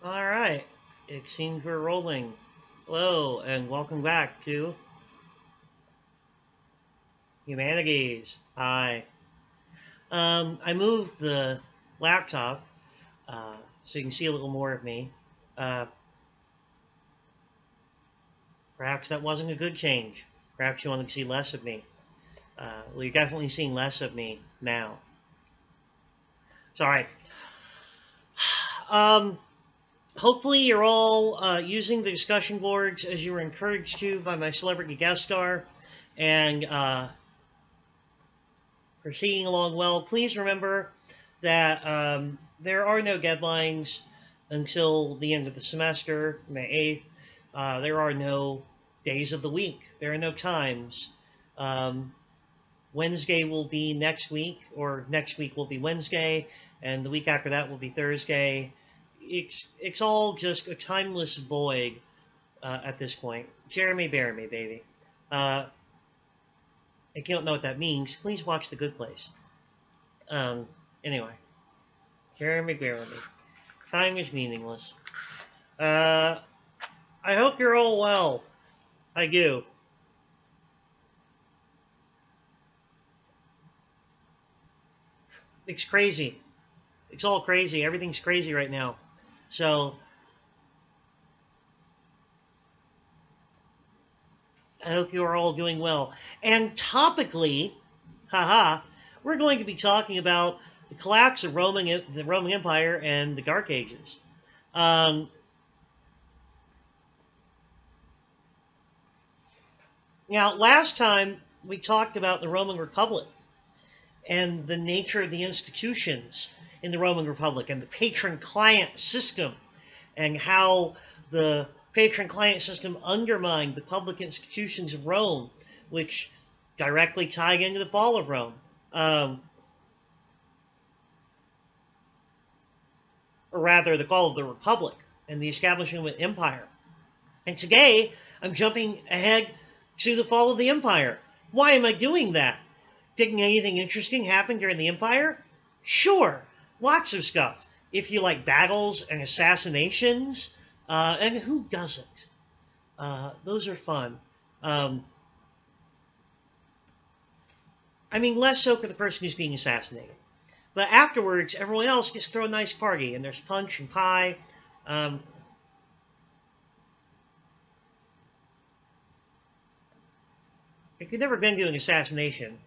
All right, it seems we're rolling. Hello, and welcome back to Humanities. Hi. I moved the laptop so you can see a little more of me. Uh, Perhaps that wasn't a good change. Perhaps you want to see less of me. Well, you're definitely seeing less of me now. It's all right. Um, Hopefully, you're all using the discussion boards as you were encouraged to by my celebrity guest star, and proceeding along well. Please remember that there are no deadlines until the end of the semester, May 8th. There are no days of the week. There are no times. Um, Wednesday will be next week, or next week will be Wednesday, and the week after that will be Thursday. It's all just a timeless void at this point. Jeremy bear me, baby. If you don't know what that means, please watch The Good Place. Um, anyway, Jeremy bear me. Time is meaningless. Uh, I hope you're all well. I do. It's crazy. It's all crazy. Everything's crazy right now. So I hope you are all doing well. And topically, haha, we're going to be talking about the collapse of the Roman Empire and the Dark Ages. Um, Now, last time we talked about the Roman Republic and the nature of the institutions in the Roman Republic and the patron-client system and how the patron-client system undermined the public institutions of Rome, which directly tied into the fall of Rome. Or rather, the fall of the Republic and the establishment of an empire. And today, I'm jumping ahead to the fall of the empire. Why am I doing that? Didn't anything interesting happen during the empire? Sure, lots of stuff. If you like battles and assassinations, and who doesn't? Those are fun. I mean, less so for the person who's being assassinated. But afterwards, everyone else gets to throw a nice party, and there's punch and pie. If you've never been to an assassination,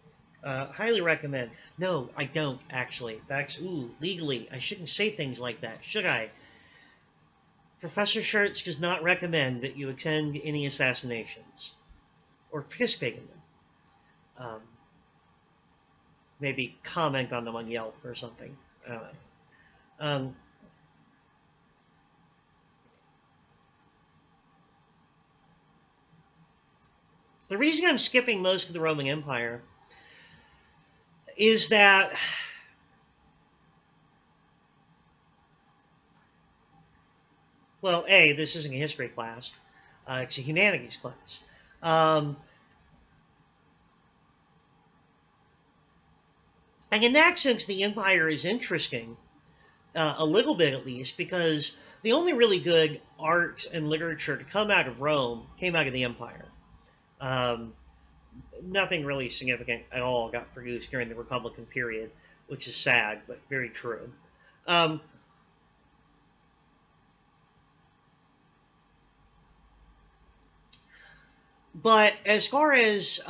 highly recommend. No, I don't, actually. That's, legally. I shouldn't say things like that, should I? Professor Schertz does not recommend that you attend any assassinations or participate in them. Maybe comment on them on Yelp or something. I don't know. The reason I'm skipping most of the Roman Empire is that well, A, this isn't a history class. It's a humanities class. And in that sense, the empire is interesting, a little bit at least, because the only really good art and literature to come out of Rome came out of the empire. Nothing really significant at all got produced during the Republican period, which is sad, but very true. But as far as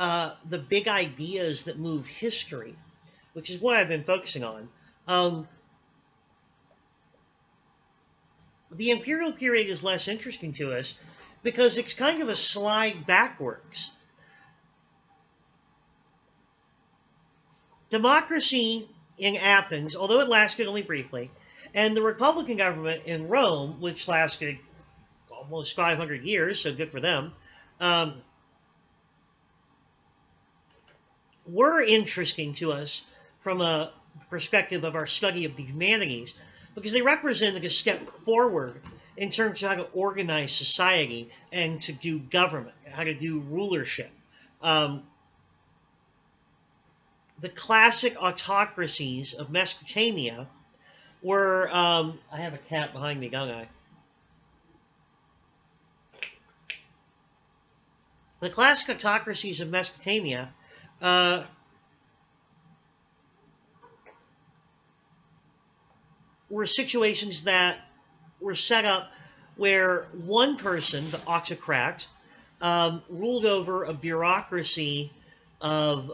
the big ideas that move history, which is what I've been focusing on, the imperial period is less interesting to us because it's kind of a slide backwards. Democracy in Athens, although it lasted only briefly, and the Republican government in Rome, which lasted almost 500 years, so good for them, were interesting to us from a perspective of our study of the humanities because they represented a step forward in terms of how to organize society and to do government, how to do rulership. The classic autocracies of Mesopotamia were, I have a cat behind me, don't I? The classic autocracies of Mesopotamia uh, were situations that were set up where one person, the autocrat, ruled over a bureaucracy of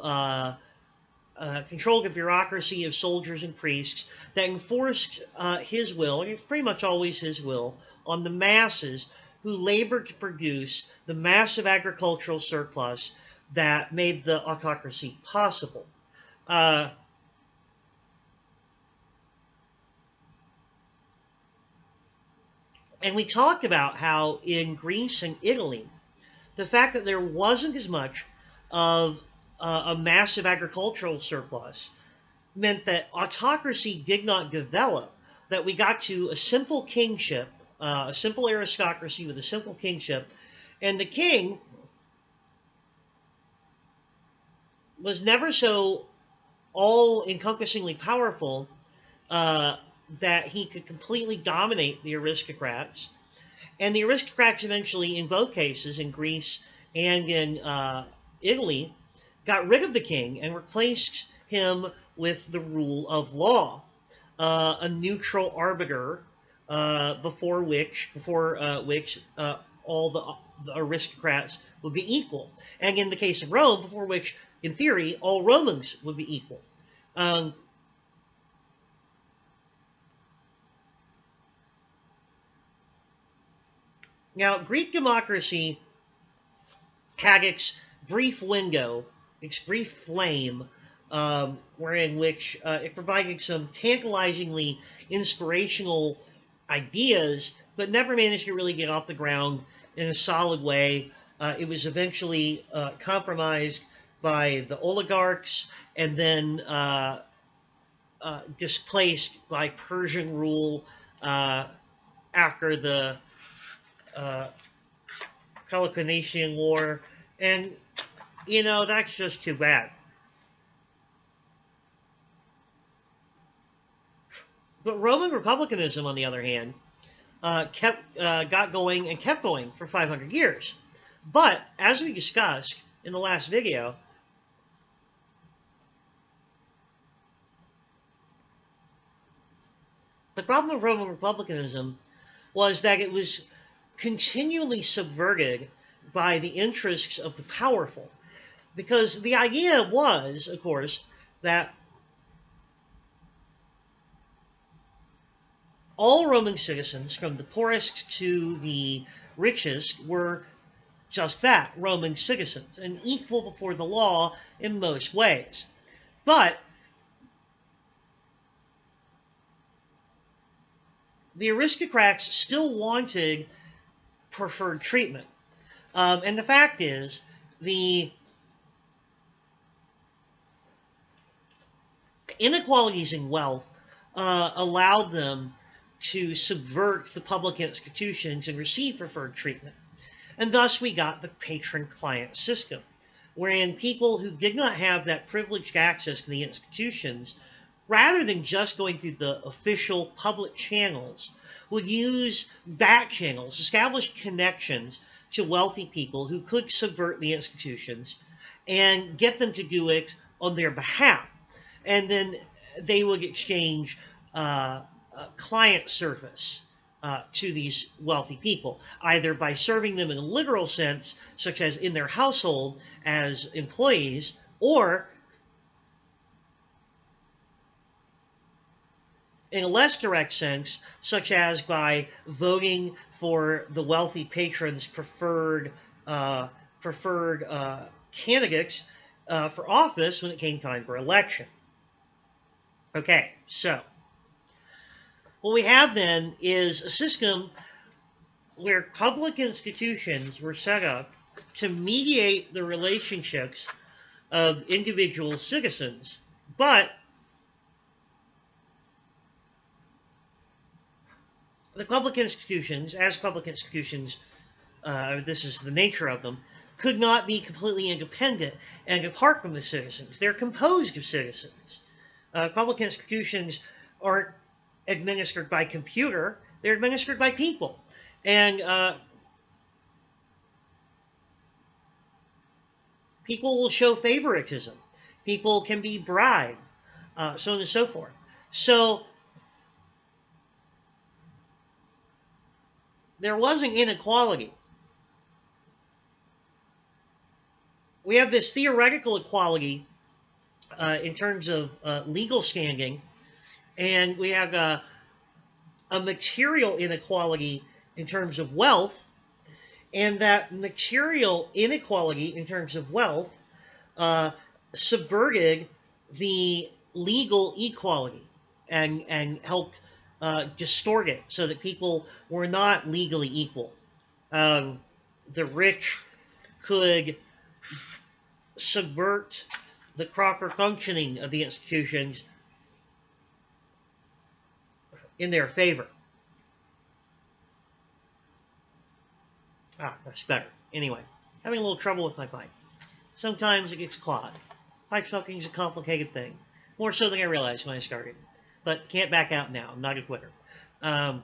controlled a bureaucracy of soldiers and priests that enforced his will, and it's pretty much always his will, on the masses who labored to produce the massive agricultural surplus that made the autocracy possible. And we talked about how in Greece and Italy, the fact that there wasn't as much of a massive agricultural surplus meant that autocracy did not develop, that we got to a simple kingship, a simple aristocracy with a simple kingship, and the king was never so all-encompassingly powerful that he could completely dominate the aristocrats. And the aristocrats eventually, in both cases, in Greece and in Italy, got rid of the king and replaced him with the rule of law, a neutral arbiter before which all the aristocrats would be equal. And in the case of Rome, before which, in theory, all Romans would be equal. Now, Greek democracy had its brief window, its brief flame, wherein which it provided some tantalizingly inspirational ideas, but never managed to really get off the ground in a solid way. It was eventually compromised by the oligarchs and then displaced by Persian rule after the Peloponnesian War, and that's just too bad. But Roman republicanism, on the other hand, got going and kept going for 500 years. But as we discussed in the last video, the problem with Roman republicanism was that it was continually subverted by the interests of the powerful. Because the idea was, of course, that all Roman citizens, from the poorest to the richest, were just that, Roman citizens, and equal before the law in most ways. But the aristocrats still wanted preferred treatment. And the fact is, the inequalities in wealth allowed them to subvert the public institutions and receive preferred treatment. And thus we got the patron-client system, wherein people who did not have that privileged access to the institutions, rather than just going through the official public channels, would use back channels, establish connections to wealthy people who could subvert the institutions and get them to do it on their behalf. And then they would exchange client service to these wealthy people, either by serving them in a literal sense, such as in their household as employees, or in a less direct sense, such as by voting for the wealthy patrons' preferred candidates for office when it came time for election. Okay, so what we have then is a system where public institutions were set up to mediate the relationships of individual citizens, but the public institutions, as public institutions, this is the nature of them, could not be completely independent and apart from the citizens. They're composed of citizens. Public institutions aren't administered by computer, they're administered by people. And People will show favoritism. People can be bribed, so on and so forth. So there was an inequality. We have this theoretical equality in terms of legal standing, and we have a material inequality in terms of wealth, and that material inequality in terms of wealth subverted the legal equality and helped distort it so that people were not legally equal. The rich could subvert the proper functioning of the institutions in their favor. That's better. Anyway, having a little trouble with my pipe. Sometimes it gets clogged. Pipe smoking is a complicated thing. More so than I realized when I started. But can't back out now. I'm not a quitter. Now,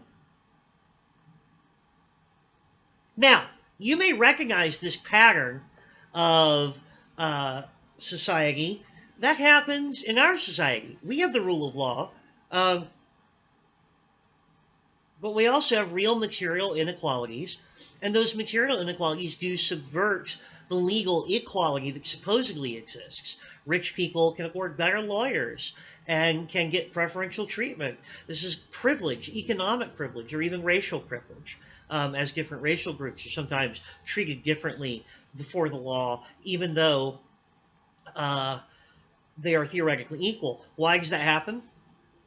you may recognize this pattern of society. That happens in our society. We have the rule of law. But we also have real material inequalities. And those material inequalities do subvert the legal equality that supposedly exists. Rich people can afford better lawyers and can get preferential treatment. This is privilege, economic privilege, or even racial privilege, as different racial groups are sometimes treated differently before the law, even though they are theoretically equal. Why does that happen?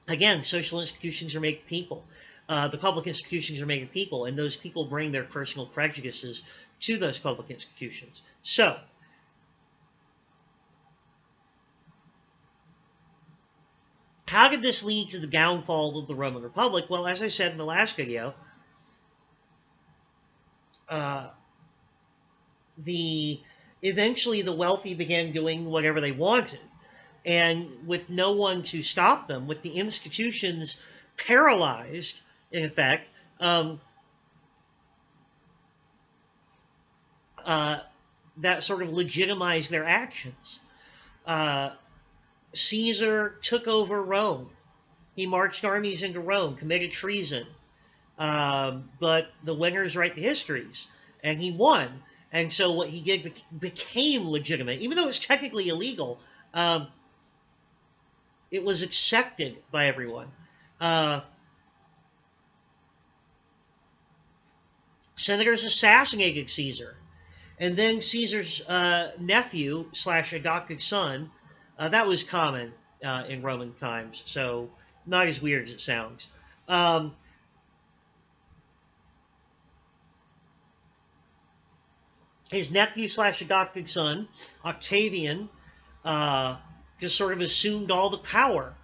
Again, social institutions are made of people. The public institutions are made of people, and those people bring their personal prejudices to those public institutions. So, how did this lead to the downfall of the Roman Republic? Well, as I said in the last video, eventually the wealthy began doing whatever they wanted, and with no one to stop them, with the institutions paralyzed, in effect, that sort of legitimized their actions. Caesar took over Rome. He marched armies into Rome, committed treason. But the winners write the histories, and he won. And so what he did became legitimate. Even though it was technically illegal, it was accepted by everyone. Senators assassinated Caesar. And then Caesar's nephew / adopted son, that was common in Roman times, so not as weird as it sounds. His nephew / adopted son, Octavian, just sort of assumed all the power.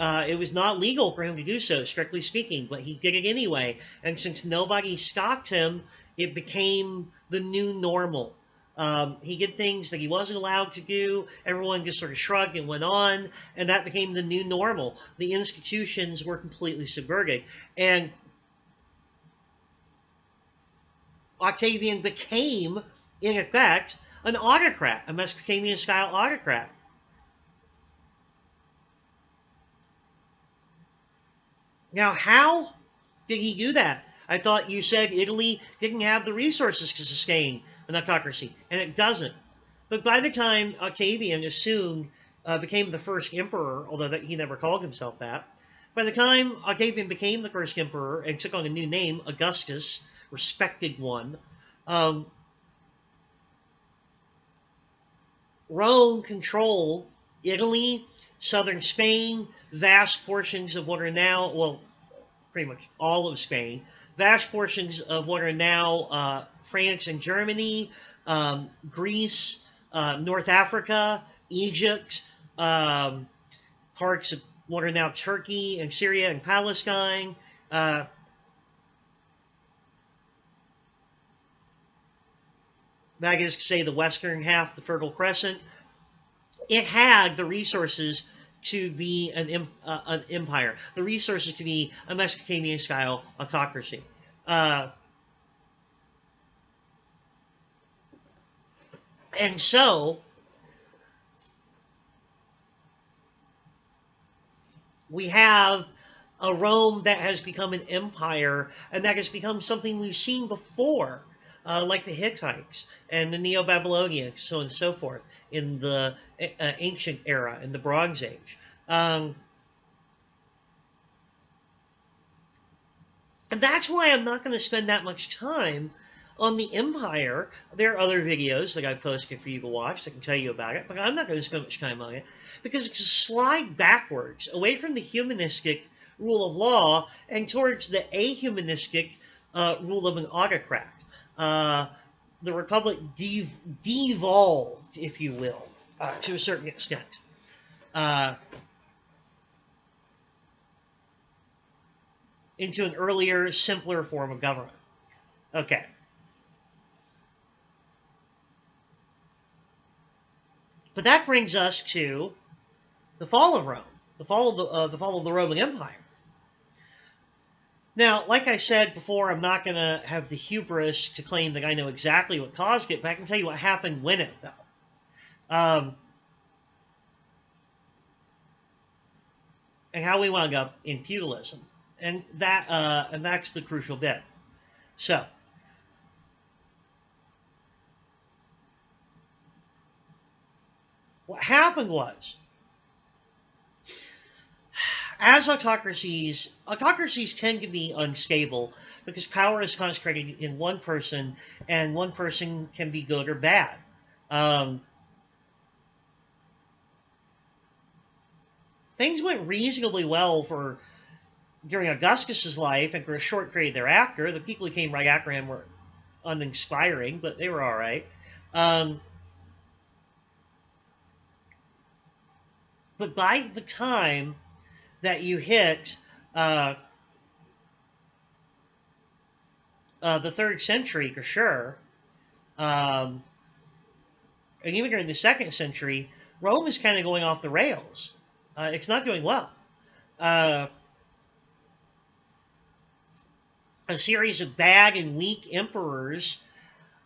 It was not legal for him to do so, strictly speaking, but he did it anyway. And since nobody stopped him, it became the new normal. He did things that he wasn't allowed to do. Everyone just sort of shrugged and went on, and that became the new normal. The institutions were completely subverted. And Octavian became, in effect, an autocrat, a Mesopotamian-style autocrat. Now, how did he do that? I thought you said Italy didn't have the resources to sustain an autocracy, and it doesn't. But by the time Octavian became the first emperor, although he never called himself that, by the time Octavian became the first emperor and took on a new name, Augustus, respected one, Rome controlled Italy, southern Spain, vast portions of what are now, well, pretty much all of Spain, vast portions of what are now France and Germany, Greece, North Africa, Egypt, parts of what are now Turkey and Syria and Palestine. That is to say the western half, the Fertile Crescent. It had the resources to be an empire, the resources to be a Mesopotamian-style autocracy. And so We have a Rome that has become an empire, and that has become something we've seen before, like the Hittites and the Neo-Babylonians, so on and so forth, in the ancient era, in the Bronze Age. And that's why I'm not going to spend that much time on the empire. There are other videos that I posted for you to watch that can tell you about it, but I'm not going to spend much time on it because it's a slide backwards away from the humanistic rule of law and towards the ahumanistic rule of an autocrat. The republic devolved, if you will, to a certain extent. Into an earlier, simpler form of government. Okay. But that brings us to the fall of Rome, the fall of the Roman Empire. Now, like I said before, I'm not going to have the hubris to claim that I know exactly what caused it, but I can tell you what happened when it fell. And how we wound up in feudalism. And that's the crucial bit. So, what happened was, as autocracies tend to be unstable because power is concentrated in one person, and one person can be good or bad. Things went reasonably well during Augustus's life, and for a short period thereafter. The people who came right after him were uninspiring, but they were all right. But by the time that you hit the 3rd century, for sure, and even during the 2nd century, Rome is kind of going off the rails. It's not doing well. A series of bad and weak emperors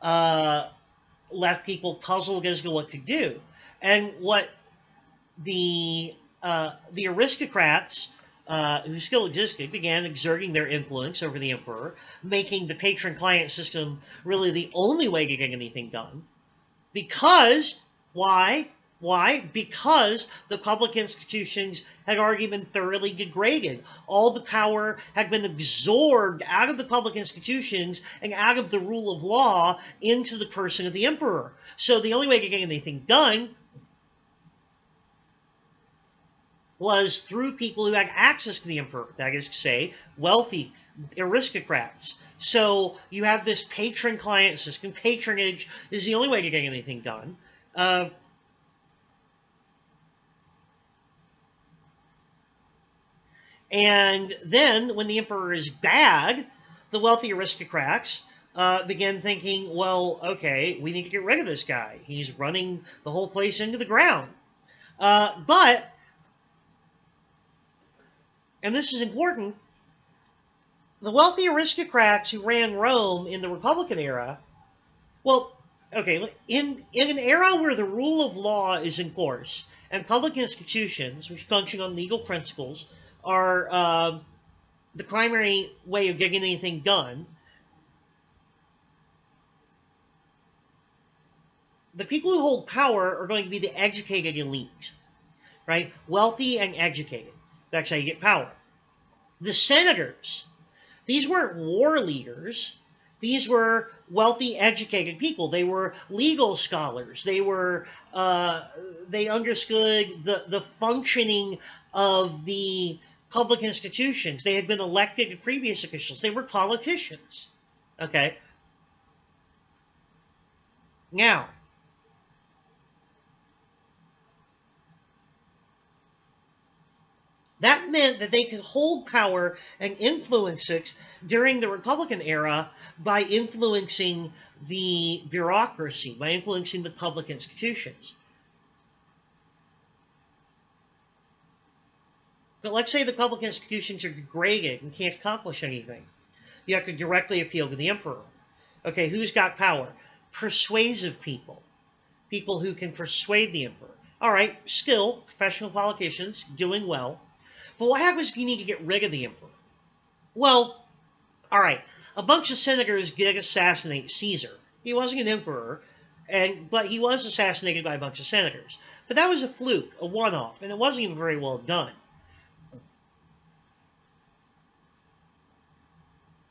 left people puzzled as to what to do. And what the aristocrats, who still existed, began exerting their influence over the emperor, making the patron-client system really the only way to get anything done. Because, why? Because the public institutions had already been thoroughly degraded. All the power had been absorbed out of the public institutions and out of the rule of law into the person of the emperor. So the only way to get anything done was through people who had access to the emperor, that is to say, wealthy aristocrats. So you have this patron-client system. Patronage is the only way to get anything done. And then, when the emperor is bad, the wealthy aristocrats begin thinking, well, okay, we need to get rid of this guy. He's running the whole place into the ground. But, and this is important, the wealthy aristocrats who ran Rome in the Republican era, well, okay, in an era where the rule of law is in force, and public institutions, which function on legal principles, are the primary way of getting anything done, the people who hold power are going to be the educated elite, right? Wealthy and educated. That's how you get power. The senators, these weren't war leaders. These were wealthy, educated people. They were legal scholars. They understood the functioning of the public institutions. They had been elected to previous officials. They were politicians. Okay? Now, that meant that they could hold power and influence it during the Republican era by influencing the bureaucracy, by influencing the public institutions. But let's say the public institutions are degraded and can't accomplish anything. You have to directly appeal to the emperor. Okay, who's got power? Persuasive people. People who can persuade the emperor. All right, still, professional politicians, doing well. But what happens if you need to get rid of the emperor? Well, all right, a bunch of senators did assassinate Caesar. He wasn't an emperor, but he was assassinated by a bunch of senators. But that was a fluke, a one-off, and it wasn't even very well done.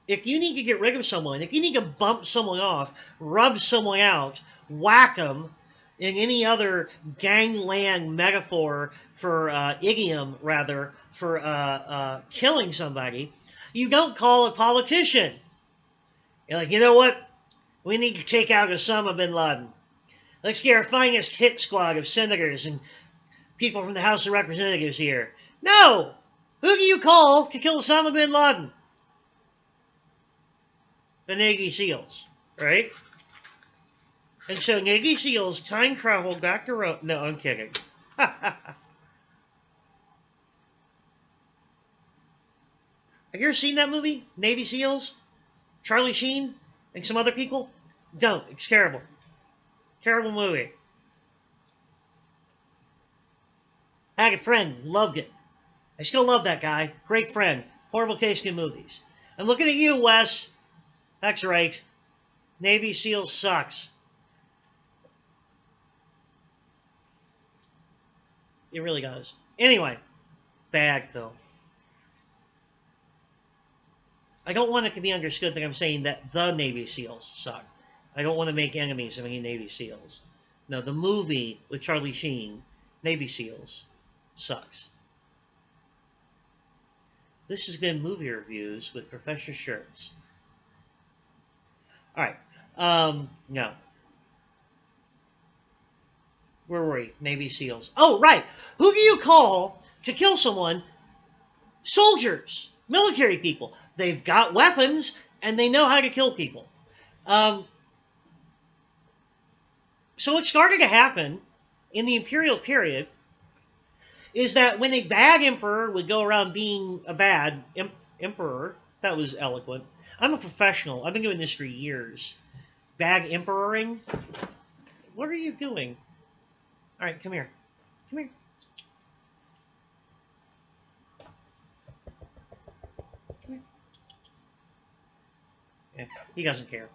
If you need to get rid of someone, if you need to bump someone off, rub someone out, whack them, in any other gangland metaphor for idiom, rather, for killing somebody, you don't call a politician. You're like, you know what? We need to take out Osama bin Laden. Let's get our finest hit squad of senators and people from the House of Representatives here. No! Who do you call to kill Osama bin Laden? The Navy SEALs, right? And so Navy SEALs time traveled back to Rome. No, I'm kidding. Have you ever seen that movie, Navy SEALs? Charlie Sheen and some other people? Don't. It's terrible. Terrible movie. I had a friend who loved it. I still love that guy. Great friend. Horrible taste in movies. I'm looking at you, Wes. That's right. Navy SEALs sucks. It really does. Anyway, bad film. I don't want it to be understood that I'm saying that the Navy SEALs suck. I don't want to make enemies of any Navy SEALs. No, the movie with Charlie Sheen, Navy SEALs, sucks. This has been Movie Reviews with Professor Shirts. Alright, no. Where were we? Navy SEALs. Oh, right! Who do you call to kill someone? Soldiers! Military people. They've got weapons, and they know how to kill people. So what started to happen in the imperial period is that when a bad emperor would go around being a bad emperor, that was eloquent. I'm a professional. I've been doing this for years. Bad emperoring? What are you doing? All right, come here. Come here. Come here. Yeah, he doesn't care.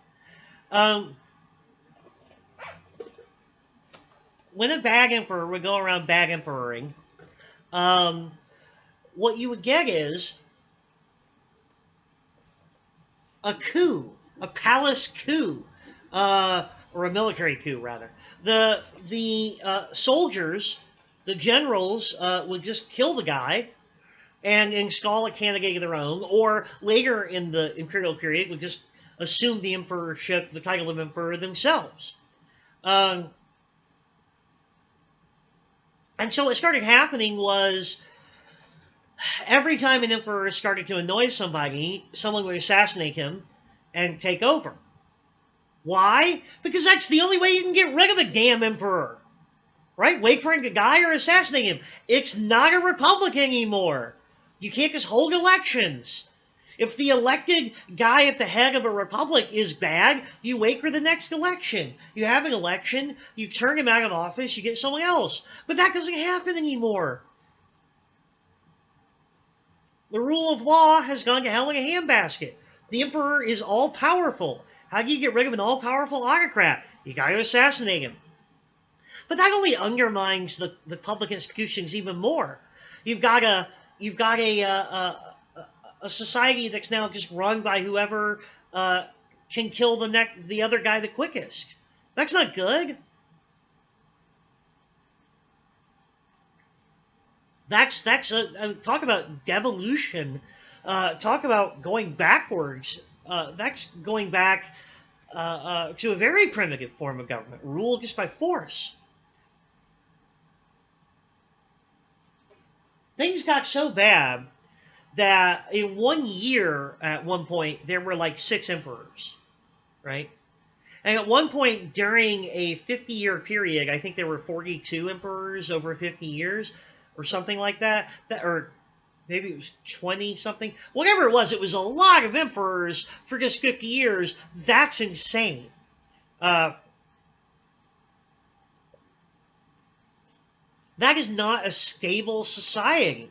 When a bad emperor would go around bad emperoring, what you would get is a coup, a palace coup, or a military coup, rather. The soldiers, the generals, would just kill the guy and install a candidate of their own, or later in the imperial period would just assume the emperorship, the title of emperor themselves. And so what started happening was every time an emperor started to annoy somebody, someone would assassinate him and take over. Why? Because that's the only way you can get rid of a damn emperor. Right? Wait for him to die or assassinate him. It's not a republic anymore. You can't just hold elections. If the elected guy at the head of a republic is bad, you wait for the next election. You have an election, you turn him out of office, you get someone else. But that doesn't happen anymore. The rule of law has gone to hell in a handbasket. The emperor is all-powerful. How do you get rid of an all-powerful autocrat? You got to assassinate him. But that only undermines the public institutions even more. You've got a society that's now just run by whoever can kill the other guy the quickest. That's not good. That's talk about devolution. Talk about going backwards. That's going back to a very primitive form of government, rule just by force. Things got so bad that in 1 year, at one point, there were like 6 emperors, right? And at one point during a 50-year period, I think there were 42 emperors over 50 years, or something like that. Or maybe it was 20-something. Whatever it was a lot of emperors for just 50 years. That's insane. That is not a stable society.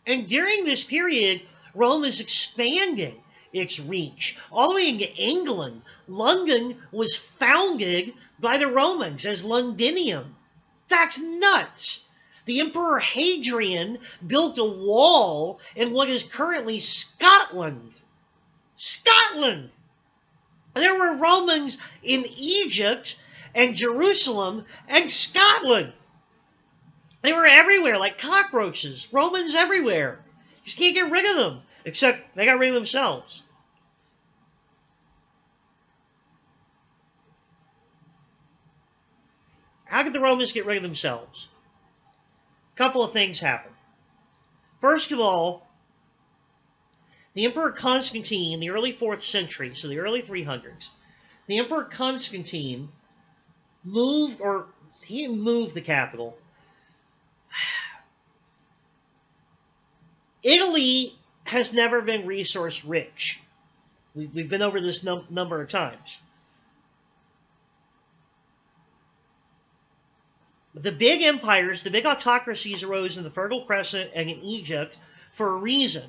And during this period, Rome is expanding its reach all the way into England. London was founded by the Romans as Londinium. That's nuts. The Emperor Hadrian built a wall in what is currently Scotland. Scotland! There were Romans in Egypt and Jerusalem and Scotland. They were everywhere like cockroaches. Romans everywhere. You just can't get rid of them. Except they got rid of themselves. How did the Romans get rid of themselves? A couple of things happened. First of all, the Emperor Constantine in the early 4th century, so the early 300s, the Emperor Constantine moved the capital. Italy has never been resource rich. We've been over this number of times. The big empires, the big autocracies arose in the Fertile Crescent and in Egypt for a reason.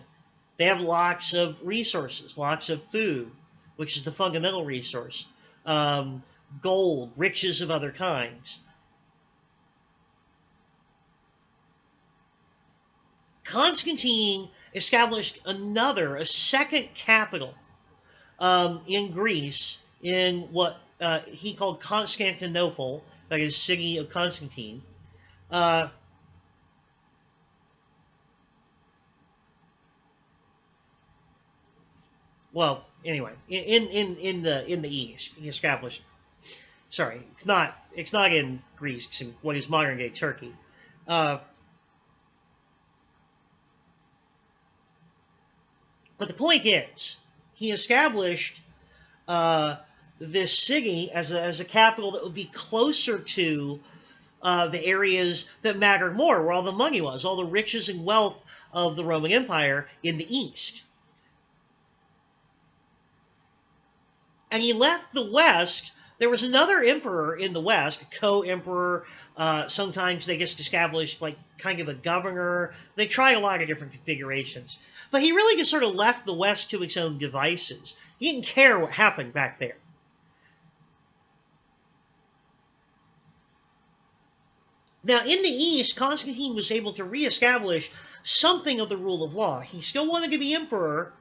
They have lots of resources, lots of food, which is the fundamental resource, gold, riches of other kinds. Constantine established a second capital in Greece, in what he called Constantinople, that is, city of Constantine. Well, anyway, in the east, he established. Sorry, it's not in Greece. It's in what is modern day Turkey. But the point is, he established this city as a capital that would be closer to the areas that mattered more, where all the money was, all the riches and wealth of the Roman Empire in the east. And he left the west. There was another emperor in the west, a co-emperor. Sometimes they just established like kind of a governor. They tried a lot of different configurations. But he really just sort of left the west to its own devices. He didn't care what happened back there. Now, in the east, Constantine was able to reestablish something of the rule of law. He still wanted to be emperor,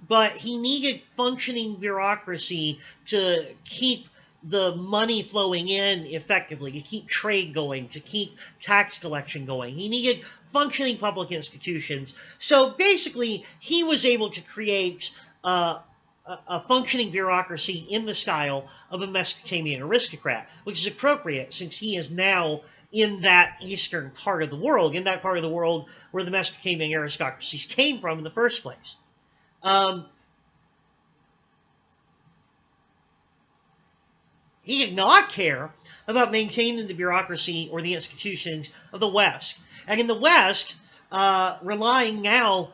but he needed functioning bureaucracy to keep the money flowing in effectively, to keep trade going, to keep tax collection going. He needed functioning public institutions. So basically, he was able to create a functioning bureaucracy in the style of a Mesopotamian aristocrat, which is appropriate since he is now in that eastern part of the world, in that part of the world where the Mesopotamian aristocracies came from in the first place. He did not care about maintaining the bureaucracy or the institutions of the West. And in the West, relying now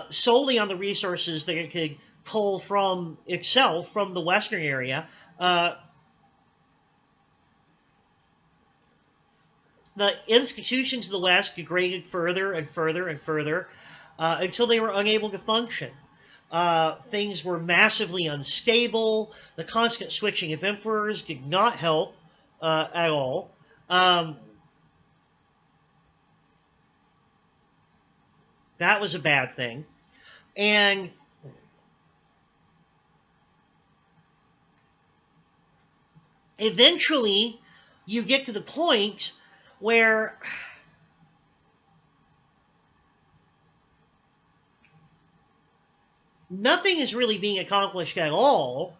solely on the resources that it could pull from itself, from the Western area, the institutions of the West degraded further and further and further until they were unable to function. Things were massively unstable. The constant switching of emperors did not help at all. That was a bad thing. And eventually, you get to the point where nothing is really being accomplished at all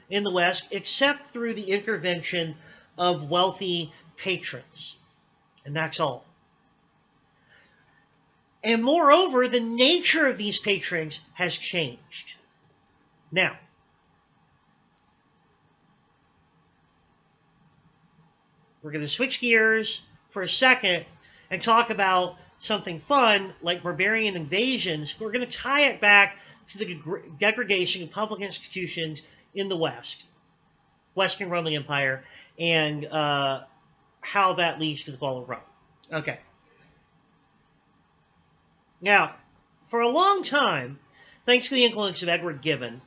in the West except through the intervention of wealthy patrons. And that's all. And moreover, the nature of these patrons has changed. Now, we're going to switch gears for a second and talk about something fun like barbarian invasions. We're going to tie it back to the degradation of public institutions in the West, Western Roman Empire, and how that leads to the fall of Rome. Okay. Now, for a long time, thanks to the influence of Edward Gibbon,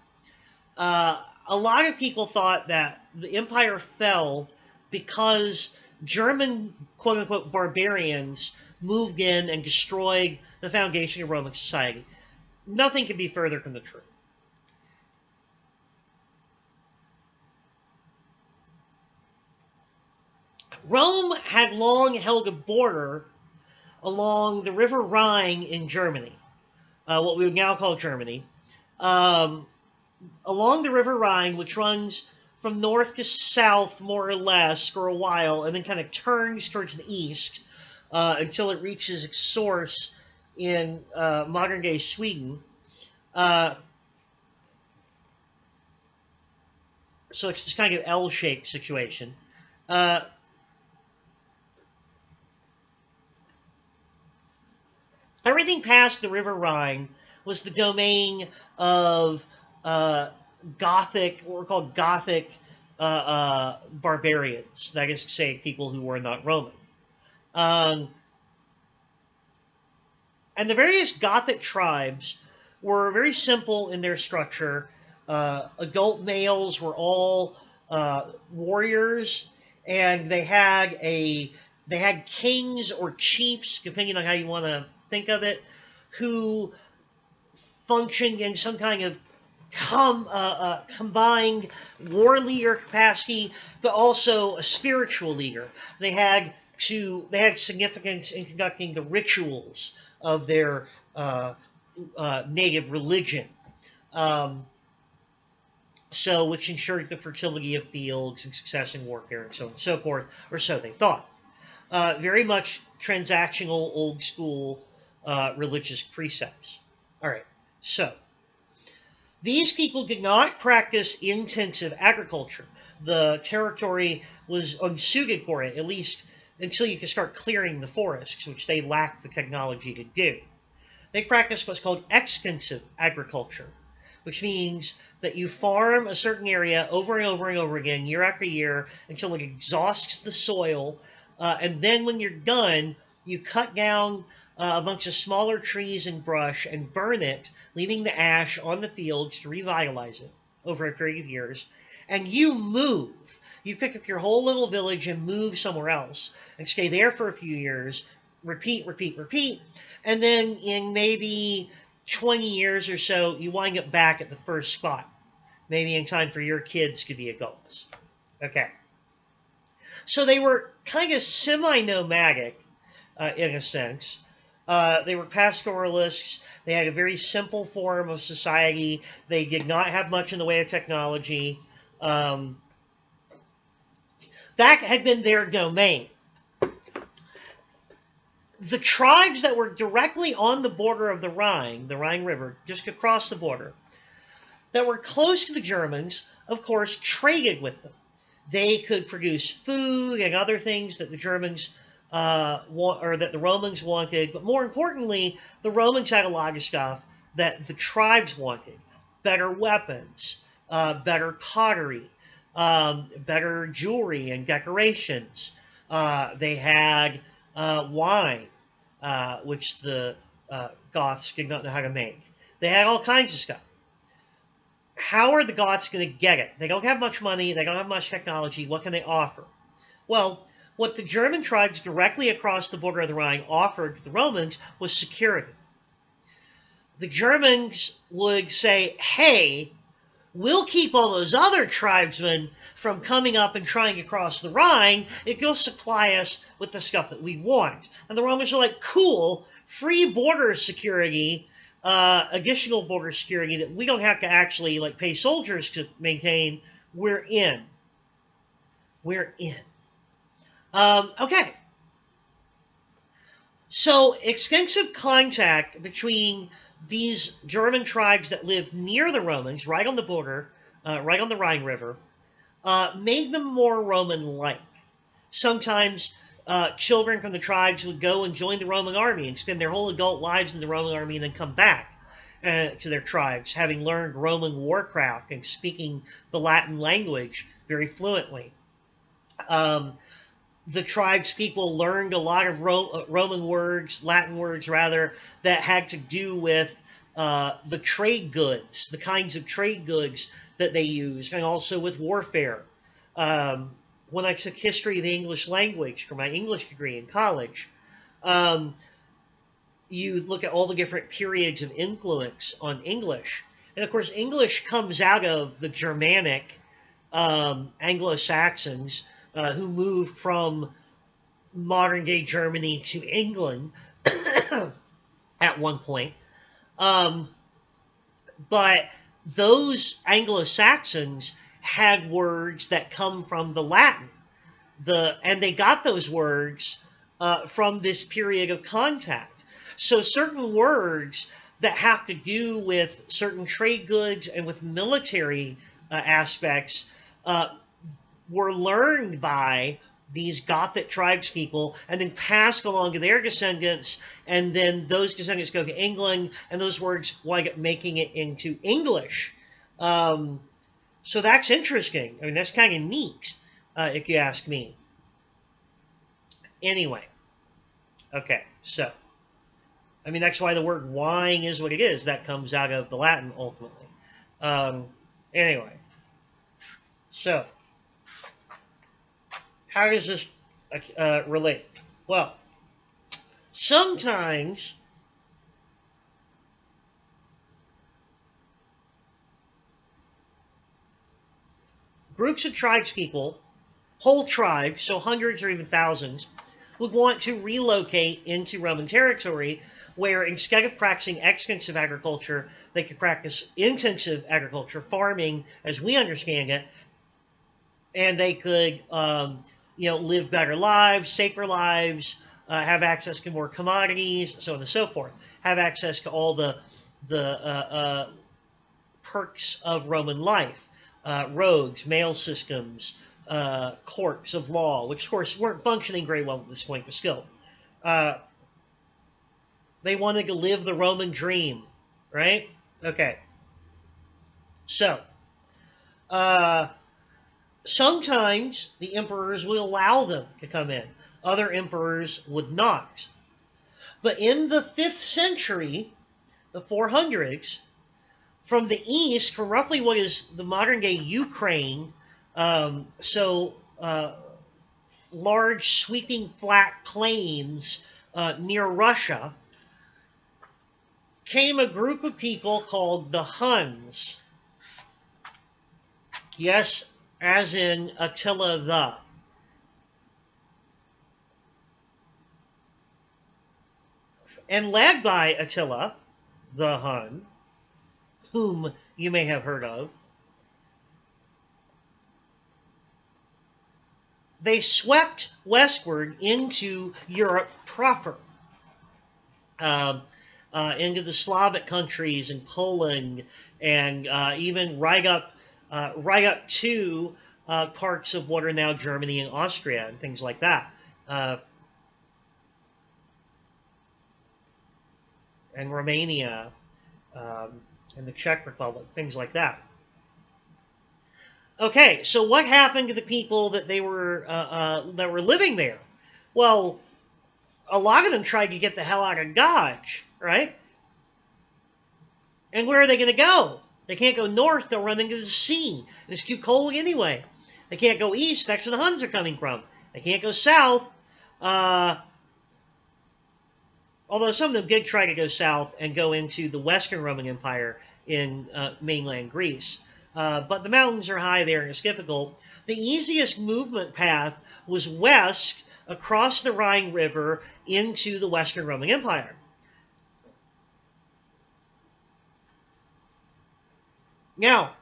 a lot of people thought that the empire fell because German quote unquote barbarians moved in and destroyed the foundation of Roman society. Nothing could be further from the truth. Rome had long held a border along the River Rhine in Germany, what we would now call Germany, along the River Rhine, which runs from north to south, more or less, for a while, and then kind of turns towards the east until it reaches its source in modern-day Sweden. So it's this kind of L-shaped situation. Everything past the River Rhine was the domain of Gothic, what were called Gothic barbarians. That is to say, people who were not Roman. And the various Gothic tribes were very simple in their structure. Adult males were all warriors, and they had kings or chiefs, depending on how you want to think of it, who functioned in some kind of combined war leader capacity, but also a spiritual leader. They had significance in conducting the rituals of their native religion, which ensured the fertility of fields and success in warfare and so on and so forth, or so they thought. Very much transactional, old school religious precepts. All right, so these people did not practice intensive agriculture. The territory was unsuited for it, at least until you could start clearing the forests, which they lacked the technology to do. They practiced what's called extensive agriculture, which means that you farm a certain area over and over and over again, year after year, until it exhausts the soil, and then when you're done, you cut down a bunch of smaller trees and brush and burn it, leaving the ash on the fields to revitalize it over a period of years. And you move. You pick up your whole little village and move somewhere else and stay there for a few years, repeat, repeat, repeat. And then in maybe 20 years or so, you wind up back at the first spot, maybe in time for your kids to be adults. Okay. So they were kind of semi-nomadic in a sense. They were pastoralists. They had a very simple form of society. They did not have much in the way of technology. That had been their domain. The tribes that were directly on the border of the Rhine River, just across the border, that were close to the Germans, of course, traded with them. They could produce food and other things that the Germans that the Romans wanted, but more importantly, the Romans had a lot of stuff that the tribes wanted: better weapons, better pottery, better jewelry and decorations. They had wine, which the Goths did not know how to make. They had all kinds of stuff. How are the Goths going to get it? They don't have much money. They don't have much technology. What can they offer? Well, what the German tribes directly across the border of the Rhine offered to the Romans was security. The Germans would say, hey, we'll keep all those other tribesmen from coming up and trying to cross the Rhine if you'll supply us with the stuff that we want. And the Romans are like, cool, free border security, additional border security that we don't have to actually pay soldiers to maintain. We're in. We're in. Okay. So extensive contact between these German tribes that lived near the Romans, right on the border, right on the Rhine River, made them more Roman-like. Sometimes children from the tribes would go and join the Roman army and spend their whole adult lives in the Roman army and then come back to their tribes, having learned Roman warcraft and speaking the Latin language very fluently. the tribespeople learned a lot of Roman words, Latin words rather, that had to do with the trade goods, the kinds of trade goods that they used, and also with warfare. When I took history of the English language for my English degree in college, um, you look at all the different periods of influence on English. And of course, English comes out of the Germanic Anglo-Saxons who moved from modern day Germany to England at one point. But those Anglo-Saxons had words that come from the Latin. And they got those words from this period of contact. So certain words that have to do with certain trade goods and with military aspects were learned by these Gothic tribespeople and then passed along to their descendants, and then those descendants go to England, and those words wind up making it into English. So that's interesting. I mean, that's kind of neat, if you ask me. Anyway, okay, so, I mean, that's why the word wine is what it is. That comes out of the Latin, ultimately. Anyway, so, how does this relate? Well, sometimes groups of tribespeople, whole tribes, so hundreds or even thousands, would want to relocate into Roman territory where instead of practicing extensive agriculture, they could practice intensive agriculture, farming as we understand it, and they could live better lives, safer lives, have access to more commodities, so on and so forth, have access to all the perks of Roman life, roads, mail systems, courts of law, which of course weren't functioning very well at this point, but still. They wanted to live the Roman dream, right? Okay. So, sometimes the emperors would allow them to come in. Other emperors would not. But in the 5th century, the 400s, from the east, from roughly what is the modern-day Ukraine, large, sweeping, flat plains near Russia, came a group of people called the Huns. Yes, as in Attila the. And led by Attila the Hun, whom you may have heard of, they swept westward into Europe proper, into the Slavic countries and Poland, and even right up to parts of what are now Germany and Austria and things like that. And Romania, and the Czech Republic, things like that. Okay, so what happened to the people that were living there? Well, a lot of them tried to get the hell out of Dodge, right? And where are they going to go? They can't go north, they'll run into the sea. It's too cold anyway. They can't go east, that's where the Huns are coming from. They can't go south, although some of them did try to go south and go into the Western Roman Empire in mainland Greece. But the mountains are high there and it's difficult. The easiest movement path was west across the Rhine River into the Western Roman Empire. Now,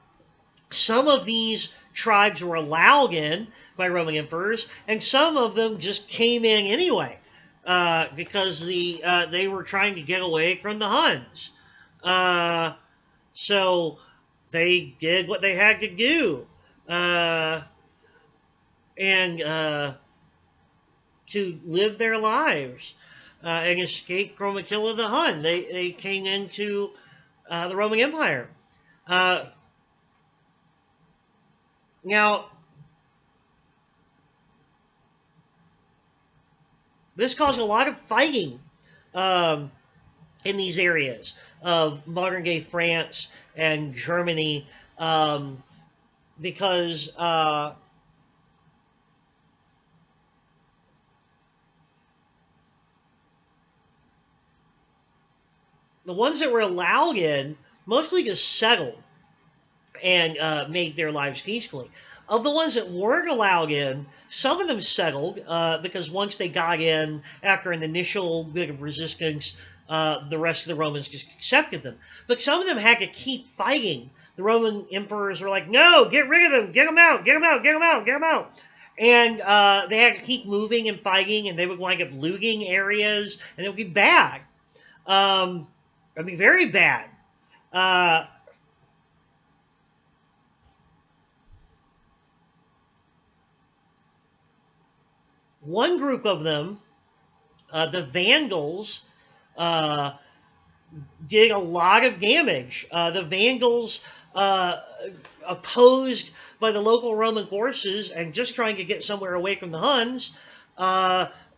some of these tribes were allowed in by Roman emperors, and some of them just came in anyway, because they were trying to get away from the Huns. So they did what they had to do, and to live their lives and escape from Attila the Hun. They came into the Roman Empire. Now, This caused a lot of fighting in these areas of modern-day France and Germany because the ones that were allowed in mostly just settled and made their lives peacefully. Of the ones that weren't allowed in, some of them settled because once they got in, after an initial bit of resistance, the rest of the Romans just accepted them. But some of them had to keep fighting. The Roman emperors were like, no, get rid of them, get them out, get them out, get them out, get them out. And they had to keep moving and fighting, and they would wind up looting areas, and it would be bad. Very bad. One group of them, the Vandals, did a lot of damage. The Vandals, opposed by the local Roman forces and just trying to get somewhere away from the Huns,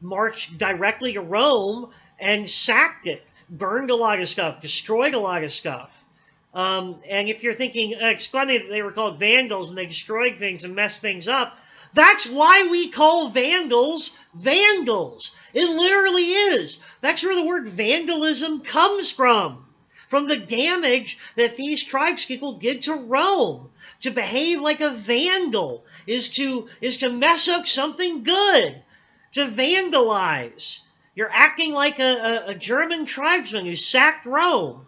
marched directly to Rome and sacked it, burned a lot of stuff, destroyed a lot of stuff. And if you're thinking, it's funny that they were called Vandals and they destroyed things and messed things up, that's why we call Vandals Vandals. It literally is. That's where the word vandalism comes from the damage that these tribespeople did to Rome. To behave like a vandal is to mess up something good, to vandalize. You're acting like a German tribesman who sacked Rome.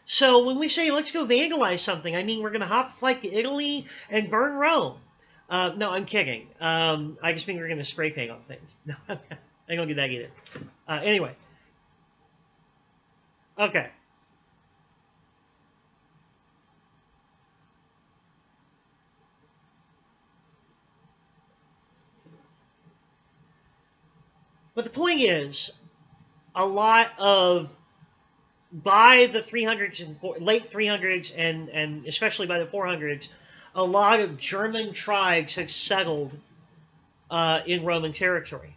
So when we say let's go vandalize something, I mean we're going to hop a flight to Italy and burn Rome. No, I'm kidding. I just mean we're going to spray paint on things. No, I don't do that either. Anyway. Okay. But the point is, a lot of, by the 300s and late 300s and especially by the 400s, a lot of German tribes had settled in Roman territory.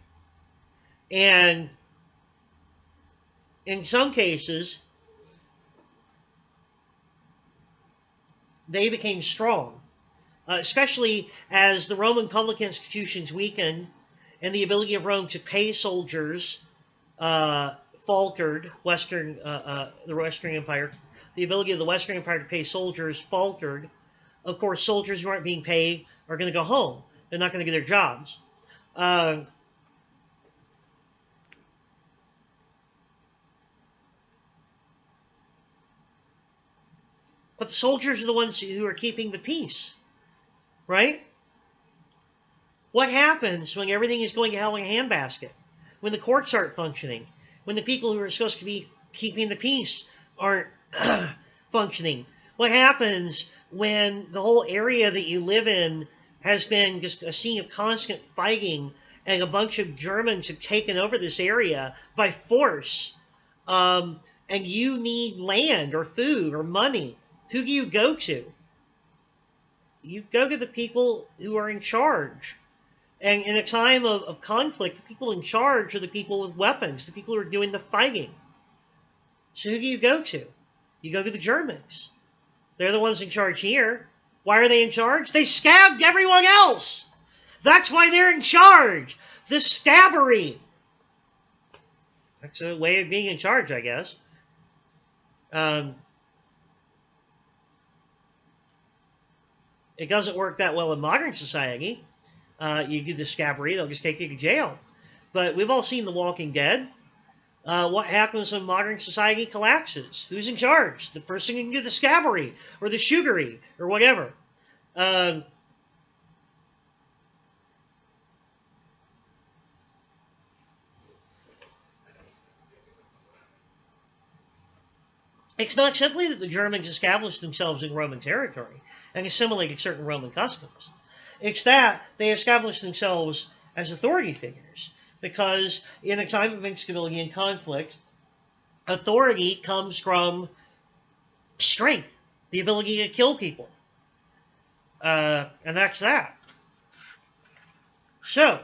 And in some cases, they became strong, especially as the Roman public institutions weakened and the ability of Rome to pay soldiers faltered. The Western Empire, the ability of the Western Empire to pay soldiers faltered. Of course, soldiers who aren't being paid are going to go home. They're not going to get their jobs. But the soldiers are the ones who are keeping the peace, right? What happens when everything is going to hell in a handbasket? When the courts aren't functioning? When the people who are supposed to be keeping the peace aren't functioning? What happens when the whole area that you live in has been just a scene of constant fighting and a bunch of Germans have taken over this area by force, and you need land or food or money? Who do you go to? You go to the people who are in charge. And in a time of conflict, the people in charge are the people with weapons, the people who are doing the fighting. So who do you go to? You go to the Germans. They're the ones in charge here. Why are they in charge? They scabbed everyone else. That's why they're in charge. The scabbery. That's a way of being in charge, I guess. It doesn't work that well in modern society. You do the scabbery, they'll just take you to jail. But we've all seen The Walking Dead. What happens when modern society collapses? Who's in charge? The person who can do the scabbery or the sugary or whatever. It's not simply that the Germans established themselves in Roman territory and assimilated certain Roman customs. It's that they established themselves as authority figures, because in a time of instability and conflict, authority comes from strength, the ability to kill people. And that's that. So,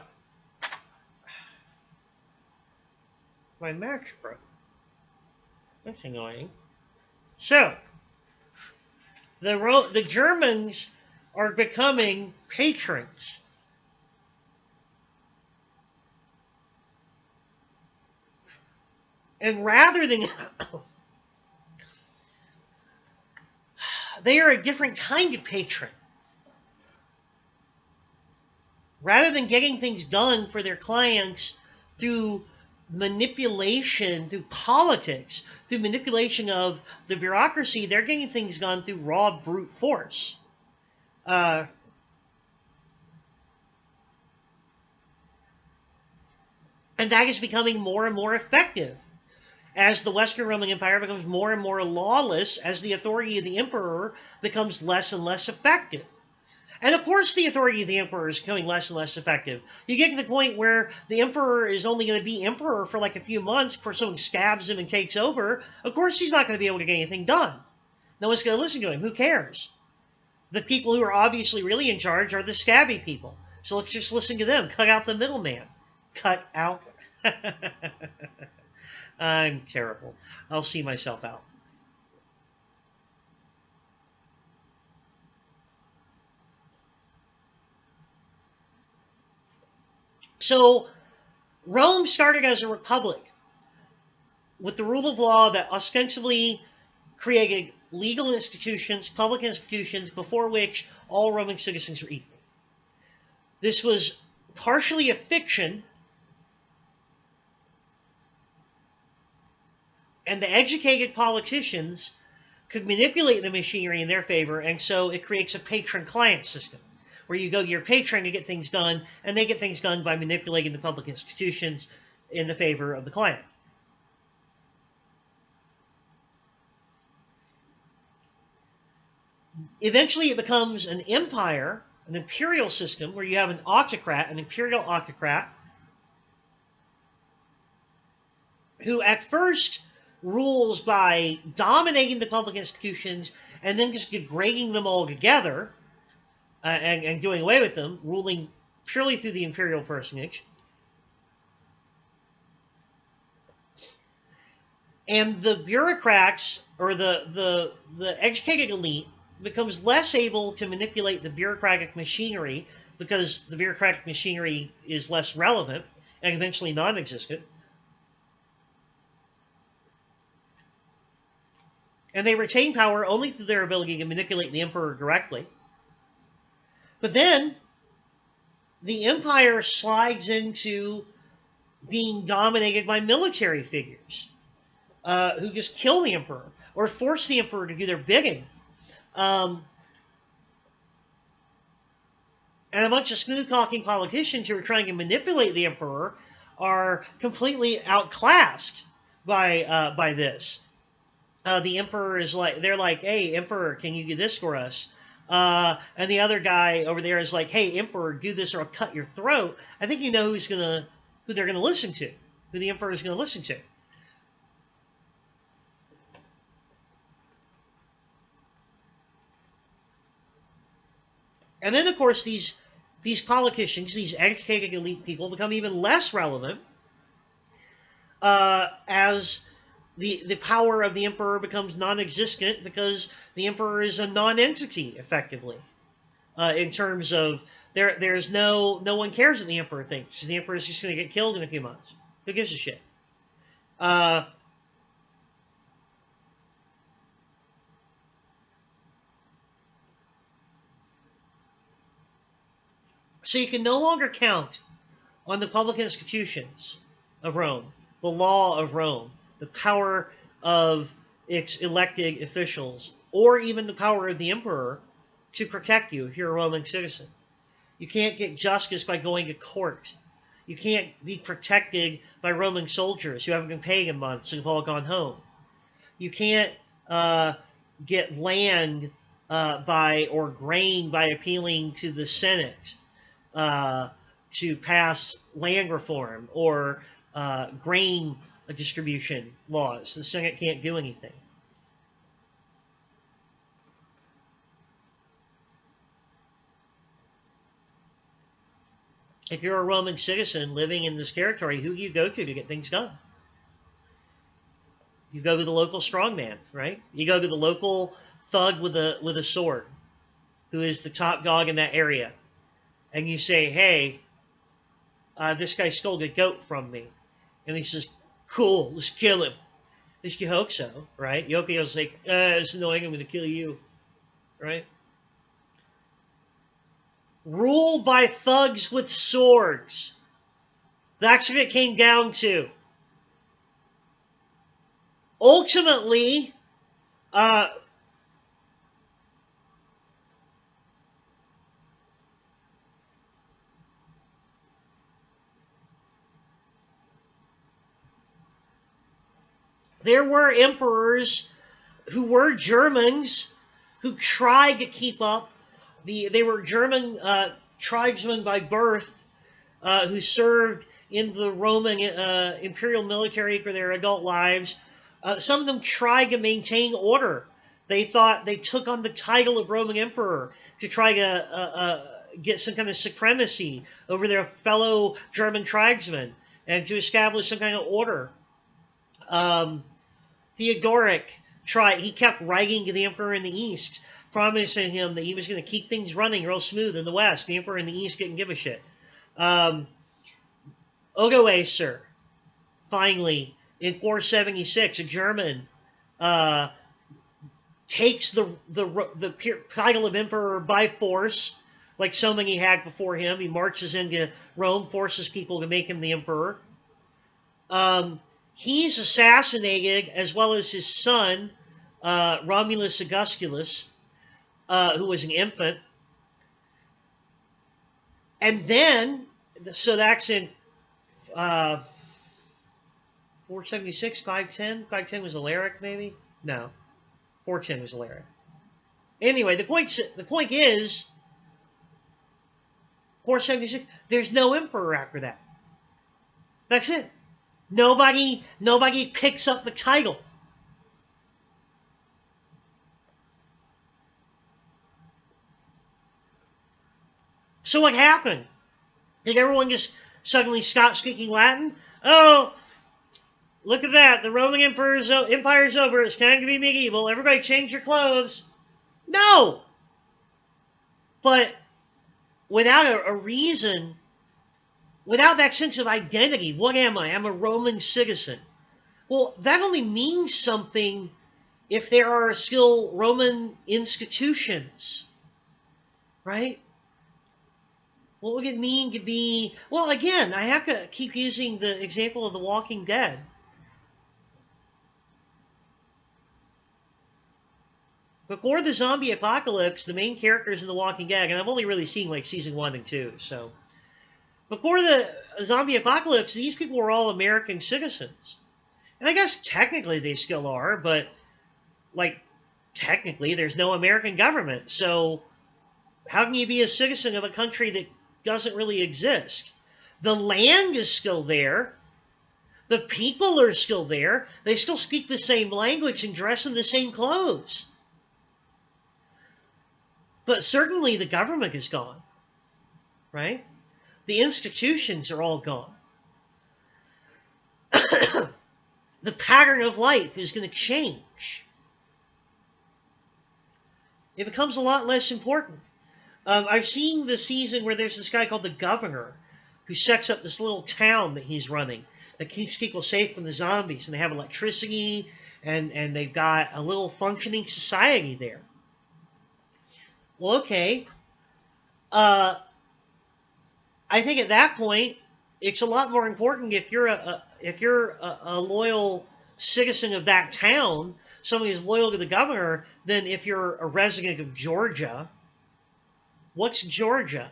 My Mac broke. That's annoying. So, the Germans are becoming patrons. And rather than they are a different kind of patron. Rather than getting things done for their clients through manipulation, through politics, through manipulation of the bureaucracy, they're getting things done through raw brute force. And that is becoming more and more effective as the Western Roman Empire becomes more and more lawless, as the authority of the emperor becomes less and less effective. And of course the authority of the emperor is becoming less and less effective. You get to the point where the emperor is only going to be emperor for like a few months before someone stabs him and takes over. Of course he's not going to be able to get anything done. No one's going to listen to him. Who cares? The people who are obviously really in charge are the stabby people. So let's just listen to them. Cut out the middleman. Cut out. I'm terrible. I'll see myself out. So Rome started as a republic with the rule of law that ostensibly created legal institutions, public institutions, before which all Roman citizens were equal. This was partially a fiction, and the educated politicians could manipulate the machinery in their favor, and so it creates a patron-client system, where you go to your patron to get things done, and they get things done by manipulating the public institutions in the favor of the client. Eventually it becomes an empire, an imperial system, where you have an autocrat, an imperial autocrat, who at first rules by dominating the public institutions and then just degrading them all together and doing away with them, ruling purely through the imperial personage. And the bureaucrats, or the educated elite, becomes less able to manipulate the bureaucratic machinery because the bureaucratic machinery is less relevant and eventually non-existent. And they retain power only through their ability to manipulate the emperor directly. But then the empire slides into being dominated by military figures who just kill the emperor or force the emperor to do their bidding. And a bunch of smooth-talking politicians who are trying to manipulate the emperor are completely outclassed by this. The emperor is like, they're like, hey, emperor, can you do this for us? And the other guy over there is like, hey, emperor, do this or I'll cut your throat. I think you know who they're gonna listen to, who the emperor is gonna listen to. And then, of course, these politicians, these educated elite people, become even less relevant as the power of the emperor becomes non-existent, because the emperor is a non-entity, effectively, in terms of there's no one cares what the emperor thinks. The emperor is just going to get killed in a few months. Who gives a shit? So you can no longer count on the public institutions of Rome, the law of Rome, the power of its elected officials, or even the power of the emperor to protect you if you're a Roman citizen. You can't get justice by going to court. You can't be protected by Roman soldiers who haven't been paid in months and have all gone home. You can't get land or grain by appealing to the Senate to pass land reform or grain distribution laws. The Senate can't do anything. If you're a Roman citizen living in this territory, who do you go to get things done? You go to the local strongman, right? You go to the local thug with a sword, who is the top dog in that area, and you say, "Hey, this guy stole a goat from me," and he says, "Cool, let's kill him." At least you hope so, right? Yokio's like, "It's annoying. I'm going to kill you," right? Rule by thugs with swords. That's what it came down to. Ultimately, there were emperors who were Germans who tried to keep up. They were German tribesmen by birth who served in the Roman imperial military for their adult lives. Some of them tried to maintain order. They thought they took on the title of Roman emperor to try to get some kind of supremacy over their fellow German tribesmen and to establish some kind of order. Theodoric he kept writing to the emperor in the East, promising him that he was going to keep things running real smooth in the West. The emperor in the East didn't give a shit. Odoacer, finally, in 476, a German, takes the title of emperor by force, like so many had before him. He marches into Rome, forces people to make him the emperor. He's assassinated, as well as his son, Romulus Augustulus, who was an infant. And then, so that's in 476, 510? 510 was Alaric, maybe? No. 410 was Alaric. Anyway, the point is, 476, there's no emperor after that. That's it. Nobody picks up the title. So what happened? Did everyone just suddenly stop speaking Latin? Oh, look at that. The Roman Empire's over. It's time to be medieval. Everybody change your clothes. No! But without a reason, without that sense of identity, what am I? I'm a Roman citizen. Well, that only means something if there are still Roman institutions, right? What would it mean to be... Well, again, I have to keep using the example of The Walking Dead. Before the zombie apocalypse, the main characters in The Walking Dead, and I've only really seen like season 1 and 2, so... Before the zombie apocalypse, these people were all American citizens. And I guess technically they still are, but, like, technically there's no American government, so how can you be a citizen of a country that doesn't really exist? The land is still there. The people are still there. They still speak the same language and dress in the same clothes. But certainly the government is gone, right? The institutions are all gone. The pattern of life is going to change. It becomes a lot less important. I've seen the season where there's this guy called the Governor who sets up this little town that he's running that keeps people safe from the zombies. And they have electricity, and they've got a little functioning society there. Well, okay. I think at that point, it's a lot more important if you're a loyal citizen of that town, somebody who's loyal to the governor, than if you're a resident of Georgia. What's Georgia?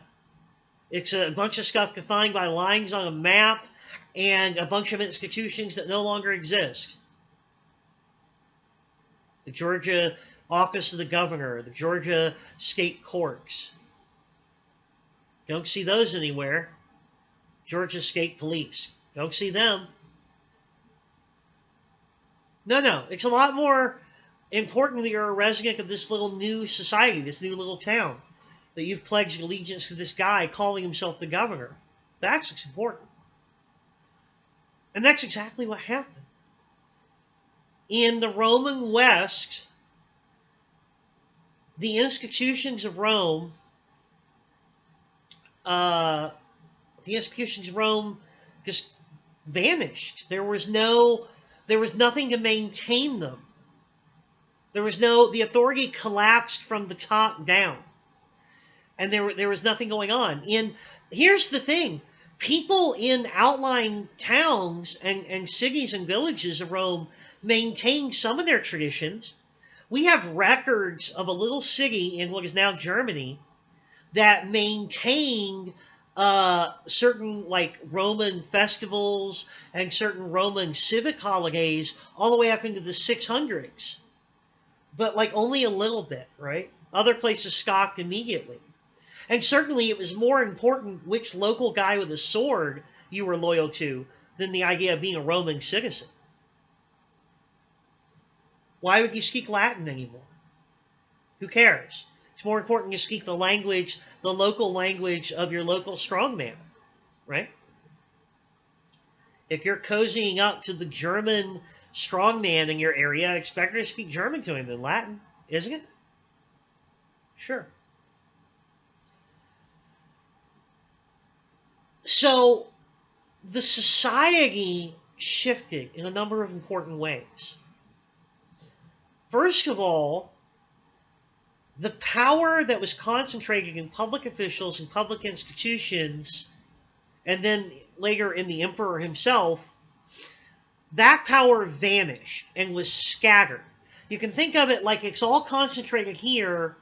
It's a bunch of stuff defined by lines on a map and a bunch of institutions that no longer exist. The Georgia Office of the Governor, the Georgia State Courts. Don't see those anywhere. Georgia State Police. Don't see them. No. It's a lot more important that you're a resident of this little new society, this new little town, that you've pledged allegiance to this guy calling himself the governor. That's what's important. And that's exactly what happened. In the Roman West, the institutions of Rome, uh, just vanished. There was nothing to maintain them. The authority collapsed from the top down, and there was nothing going on. Here's the thing: people in outlying towns and cities and villages of Rome maintained some of their traditions. We have records of a little city in what is now Germany that maintained certain like Roman festivals and certain Roman civic holidays all the way up into the 600s, but like only a little bit, right? Other places scoffed immediately. And certainly it was more important which local guy with a sword you were loyal to than the idea of being a Roman citizen. Why would you speak Latin anymore? Who cares? It's more important to speak the local language of your local strongman, right? If you're cozying up to the German strongman in your area, expect her to speak German to him than Latin, isn't it? Sure. So the society shifted in a number of important ways. First of all, the power that was concentrated in public officials and public institutions, and then later in the emperor himself, that power vanished and was scattered. You can think of it like it's all concentrated here,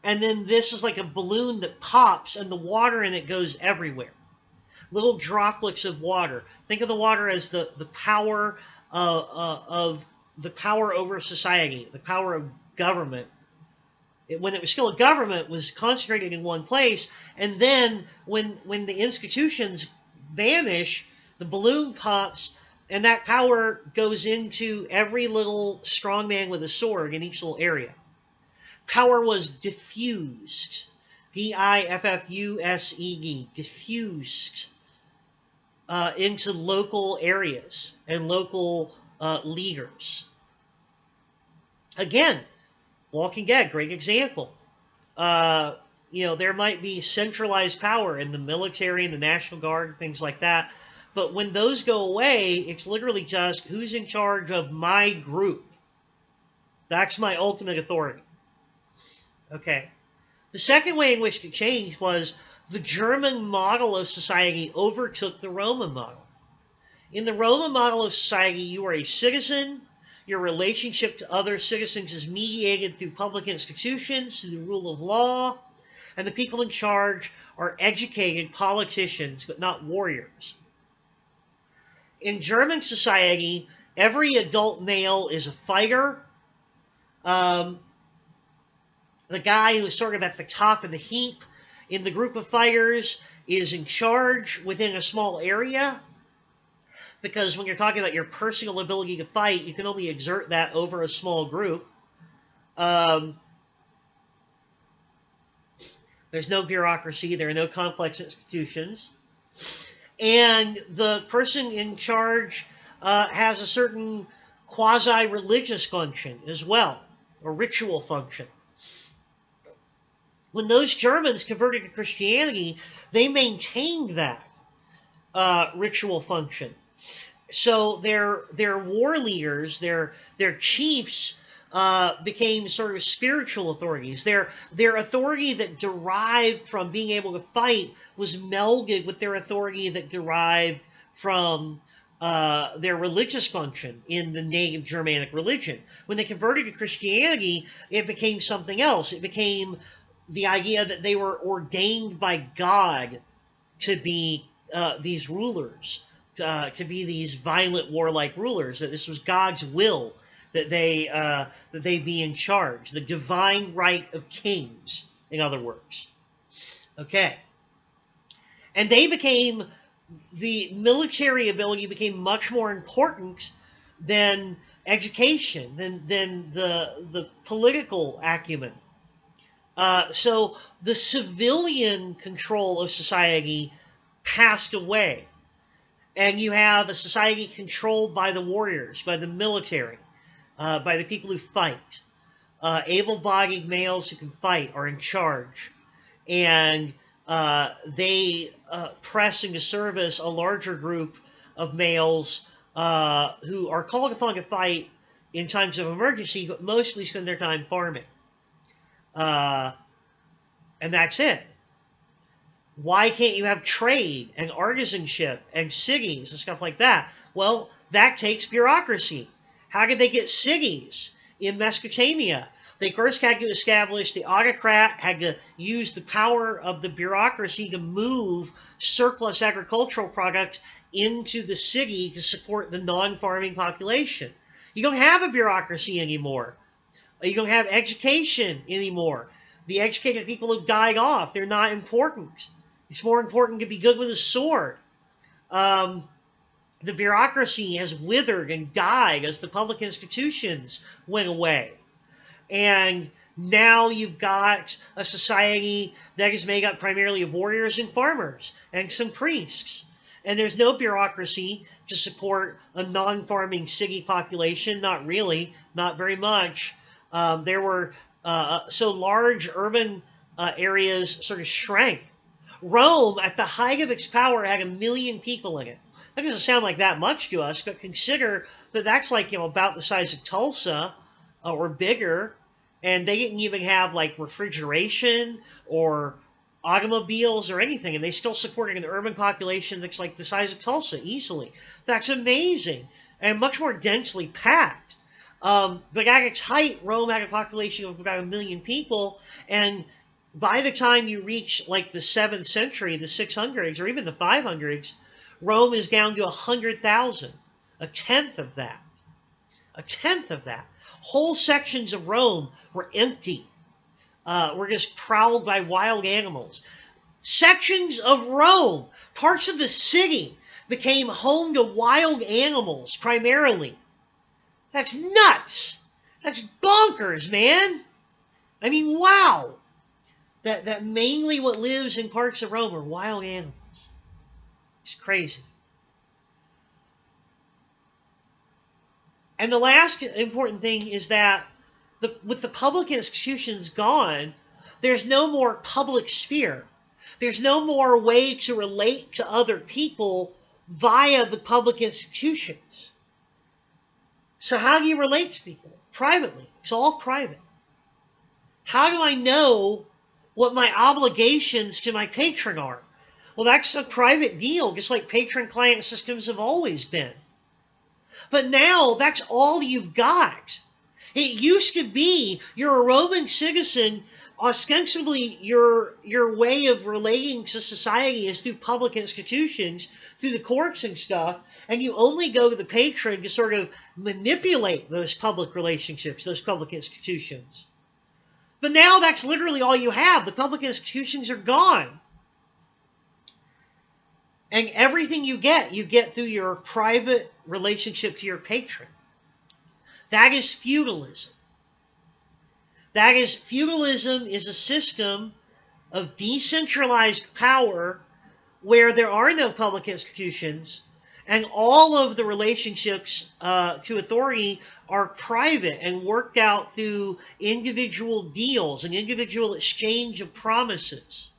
and then this is like a balloon that pops, and the water in it goes everywhere. Little droplets of water. Think of the water as the power of the power over society, the power of government. When it was still a government, was concentrated in one place, and then when the institutions vanish, the balloon pops, and that power goes into every little strongman with a sword in each little area. Power was diffused, D-I-F-F-U-S-E-D, diffused into local areas and local leaders. Again, Walking Dead, great example. There might be centralized power in the military and the National Guard and things like that. But when those go away, it's literally just who's in charge of my group. That's my ultimate authority. Okay. The second way in which it changed was the German model of society overtook the Roman model. In the Roman model of society, you are a citizen. Your relationship to other citizens is mediated through public institutions, through the rule of law, and the people in charge are educated politicians, but not warriors. In German society, every adult male is a fighter. The guy who is sort of at the top of the heap in the group of fighters is in charge within a small area. Because when you're talking about your personal ability to fight, you can only exert that over a small group. There's no bureaucracy. There are no complex institutions. And the person in charge has a certain quasi-religious function as well, a ritual function. When those Germans converted to Christianity, they maintained that ritual function. So their war leaders, their chiefs, became sort of spiritual authorities. Their authority that derived from being able to fight was melded with their authority that derived from their religious function in the native Germanic religion. When they converted to Christianity, it became something else. It became the idea that they were ordained by God to be these rulers, to be these violent, warlike rulers, that this was God's will that they be in charge, the divine right of kings, in other words. Okay. And the military ability became much more important than education, than the political acumen. So the civilian control of society passed away. And you have a society controlled by the warriors, by the military. by the people who fight. Able-bodied males who can fight are in charge. And they press into service a larger group of males who are called upon to fight in times of emergency, but mostly spend their time farming. And that's it. Why can't you have trade and artisanship and cities and stuff like that? Well, that takes bureaucracy. How did they get cities in Mesopotamia? They first had to establish the autocrat, had to use the power of the bureaucracy to move surplus agricultural products into the city to support the non-farming population. You don't have a bureaucracy anymore. You don't have education anymore. The educated people have died off. They're not important. It's more important to be good with a sword. The bureaucracy has withered and died as the public institutions went away. And now you've got a society that is made up primarily of warriors and farmers and some priests. And there's no bureaucracy to support a non-farming city population. Not really, not very much. There were so large urban areas sort of shrank. Rome, at the height of its power, had 1 million people in it. That doesn't sound like that much to us, but consider that that's like, about the size of Tulsa or bigger, and they didn't even have like refrigeration or automobiles or anything, and they still supported an urban population that's like the size of Tulsa easily. That's amazing, and much more densely packed. But at its height, Rome had a population of about 1 million people, and by the time you reach like the 7th century, the 600s, or even the 500s, Rome is down to 100,000, a tenth of that. A tenth of that. Whole sections of Rome were empty, were just prowled by wild animals. Sections of Rome, parts of the city, became home to wild animals primarily. That's nuts. That's bonkers, man. I mean, wow. That mainly what lives in parts of Rome are wild animals. It's crazy. And the last important thing is that with the public institutions gone, there's no more public sphere. There's no more way to relate to other people via the public institutions. So how do you relate to people? Privately. It's all private. How do I know what my obligations to my patron are? Well, that's a private deal, just like patron-client systems have always been. But now that's all you've got. It used to be you're a Roman citizen, ostensibly your way of relating to society is through public institutions, through the courts and stuff, and you only go to the patron to sort of manipulate those public relationships, those public institutions. But now that's literally all you have. The public institutions are gone. And everything you get through your private relationship to your patron. That is feudalism. Feudalism is a system of decentralized power where there are no public institutions and all of the relationships to authority are private and worked out through individual deals and individual exchange of promises.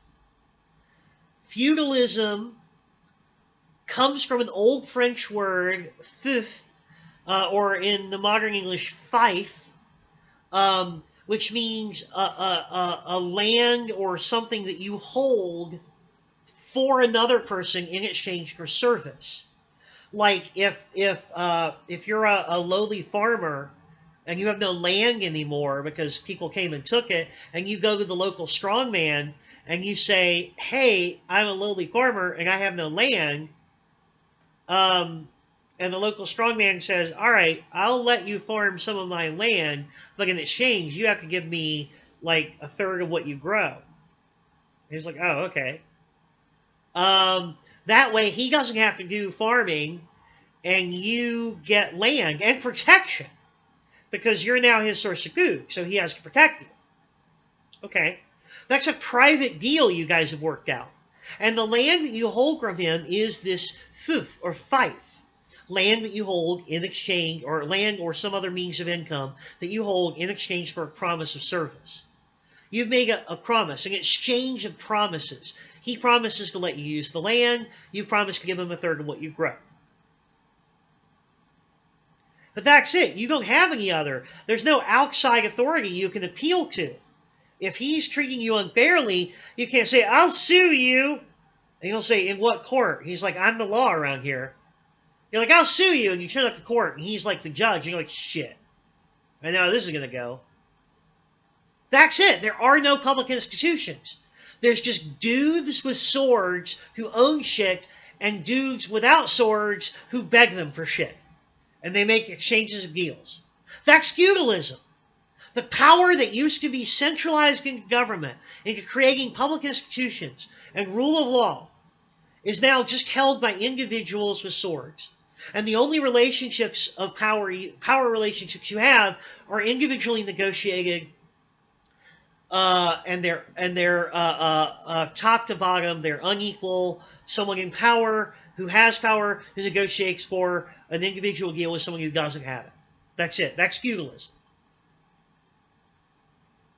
Feudalism comes from an old French word, feuf, or in the modern English, fief, which means a land or something that you hold for another person in exchange for service. Like if you're a lowly farmer and you have no land anymore because people came and took it, and you go to the local strongman and you say, hey, I'm a lowly farmer and I have no land, and the local strongman says, all right, I'll let you farm some of my land, but in exchange, you have to give me like a third of what you grow. And he's like, oh, okay. That way, he doesn't have to do farming, and you get land and protection, because you're now his source of food, so he has to protect you. Okay. That's a private deal you guys have worked out. And the land that you hold from him is this feuf, or fief. land that you hold in exchange, or land or some other means of income that you hold in exchange for a promise of service. You've made a promise, an exchange of promises. He promises to let you use the land. You promise to give him a third of what you grow. But that's it. You don't have any other. There's no outside authority you can appeal to. If he's treating you unfairly, you can't say, I'll sue you. And he'll say, in what court? He's like, I'm the law around here. You're like, I'll sue you. And you turn up to court, and he's like the judge. And you're like, shit. I know how this is going to go. That's it. There are no public institutions. There's just dudes with swords who own shit and dudes without swords who beg them for shit. And they make exchanges of deals. That's feudalism. The power that used to be centralized in government, into creating public institutions and rule of law, is now just held by individuals with swords. And the only relationships of power relationships you have are individually negotiated, and they're top to bottom. They're unequal. Someone in power who has power who negotiates for an individual deal with someone who doesn't have it. That's it. That's feudalism.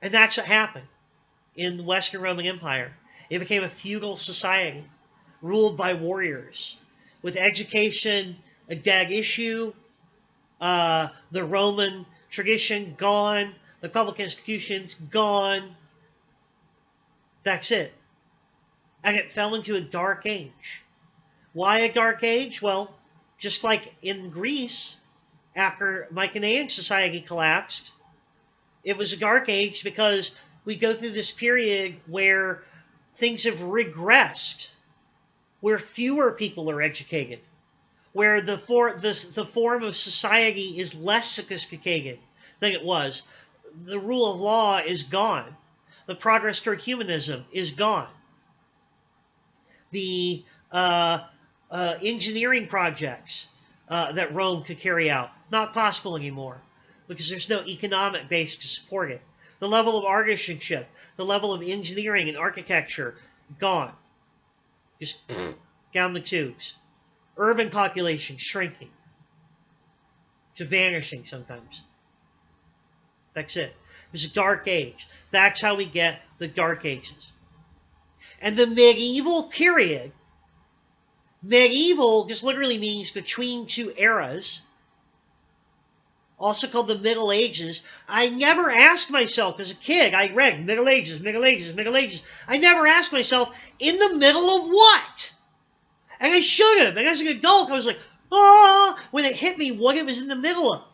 And that's what happened in the Western Roman Empire. It became a feudal society ruled by warriors, with education a dead issue, the Roman tradition gone, the public institutions gone. That's it. And it fell into a dark age. Why a dark age? Well, just like in Greece, after Mycenaean society collapsed, it was a dark age because we go through this period where things have regressed, where fewer people are educated, where the form of society is less sophisticated than it was. The rule of law is gone. The progress toward humanism is gone. The engineering projects that Rome could carry out, not possible anymore, because there's no economic base to support it. The level of artisanship, the level of engineering and architecture, gone. Just down the tubes. Urban population shrinking to vanishing sometimes. That's it. It was a dark age. That's how we get the Dark Ages. And the medieval period, medieval just literally means between two eras, also called the Middle Ages. I never asked myself as a kid, I read Middle Ages, Middle Ages, Middle Ages. I never asked myself, in the middle of what? And I should have. And as an adult, I was like, when it hit me what it was in the middle of.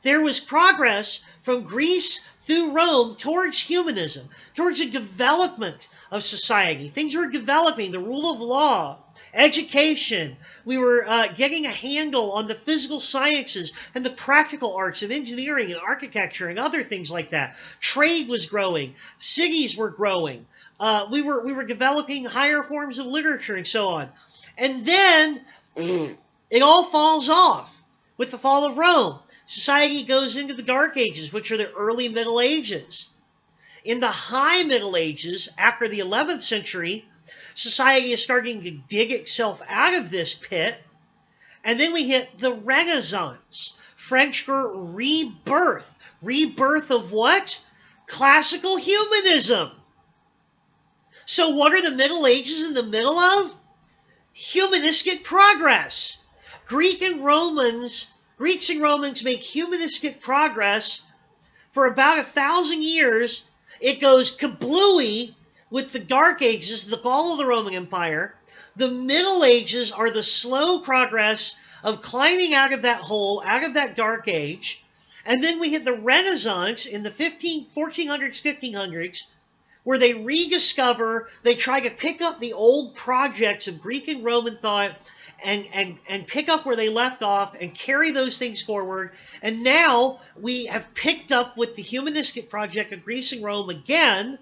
There was progress from Greece through Rome towards humanism, towards a development of society. Things were developing, the rule of law, education. We were getting a handle on the physical sciences and the practical arts of engineering and architecture and other things like that. Trade was growing. Cities were growing. We were developing higher forms of literature and so on. And then it all falls off with the fall of Rome. Society goes into the Dark Ages, which are the early Middle Ages. In the High Middle Ages, after the 11th century, society is starting to dig itself out of this pit. And then we hit the Renaissance, French for rebirth. Rebirth of what? Classical humanism. So what are the Middle Ages in the middle of? Humanistic progress. Greeks and Romans make humanistic progress for about 1,000 years. It goes kablooey with the Dark Ages, the fall of the Roman Empire. The Middle Ages are the slow progress of climbing out of that hole, out of that Dark Age. And then we hit the Renaissance in the 1400s, 1500s, where they rediscover, they try to pick up the old projects of Greek and Roman thought and pick up where they left off and carry those things forward. And now we have picked up with the humanistic project of Greece and Rome again.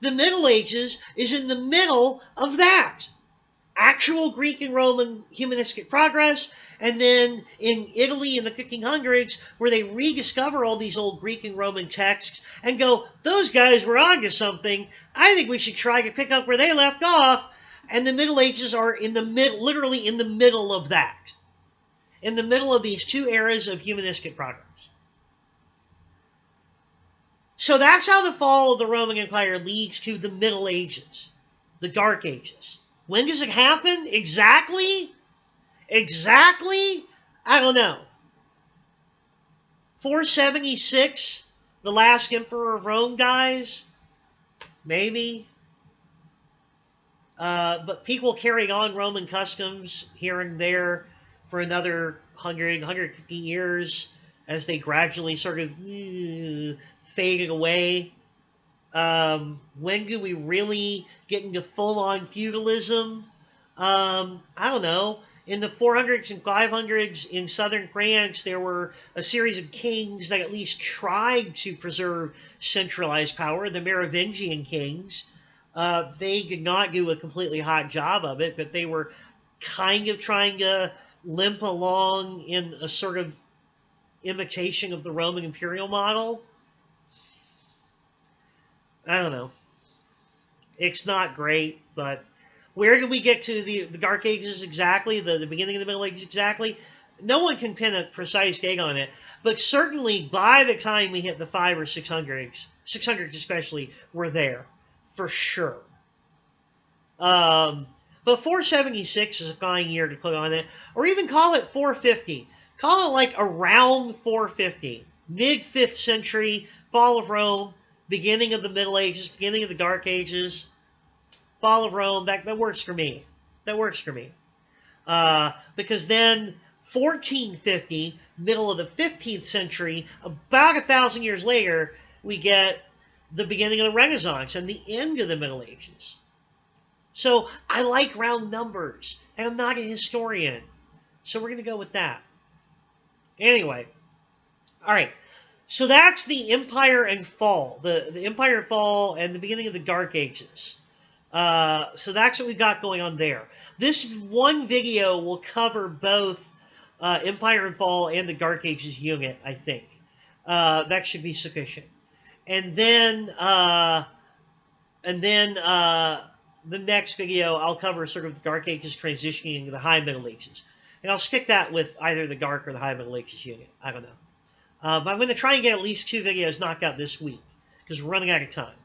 The Middle Ages is in the middle of that. Actual Greek and Roman humanistic progress, and then in Italy in the 1500s, where they rediscover all these old Greek and Roman texts and go, those guys were onto something. I think we should try to pick up where they left off. And the Middle Ages are in the literally in the middle of that. in the middle of these two eras of humanistic progress. So that's how the fall of the Roman Empire leads to the Middle Ages, the Dark Ages. When does it happen? Exactly? I don't know. 476, the last emperor of Rome dies? Maybe. But people carrying on Roman customs here and there for another 150 years as they gradually sort of faded away. When do we really get into full-on feudalism? I don't know. In the 400s and 500s in southern France, there were a series of kings that at least tried to preserve centralized power, the Merovingian kings. They did not do a completely hot job of it, but they were kind of trying to limp along in a sort of imitation of the Roman imperial model. I don't know. It's not great, but where did we get to the Dark Ages exactly, the beginning of the Middle Ages exactly? No one can pin a precise date on it, but certainly by the time we hit the 500s or 600s especially, we're there, for sure. But 476 is a fine year to put on it, or even call it 450. Call it like around 450, mid-5th century, fall of Rome, beginning of the Middle Ages, beginning of the Dark Ages, fall of Rome. That works for me. That works for me. Because then 1450, middle of the 15th century, about 1,000 years later, we get the beginning of the Renaissance and the end of the Middle Ages. So I like round numbers, and I'm not a historian. So we're going to go with that. Anyway, all right. So that's the Empire and Fall, the Empire and Fall and the beginning of the Dark Ages. So that's what we got going on there. This one video will cover both Empire and Fall and the Dark Ages unit, I think. That should be sufficient. And then the next video, I'll cover sort of the Dark Ages transitioning into the High Middle Ages. And I'll stick that with either the Dark or the High Middle Ages unit. I don't know. But I'm going to try and get at least 2 videos knocked out this week, because we're running out of time.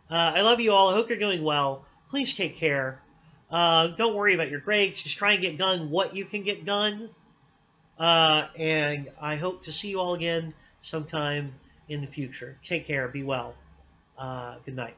I love you all. I hope you're doing well. Please take care. Don't worry about your grades. Just try and get done what you can get done. And I hope to see you all again sometime in the future. Take care. Be well. Good night.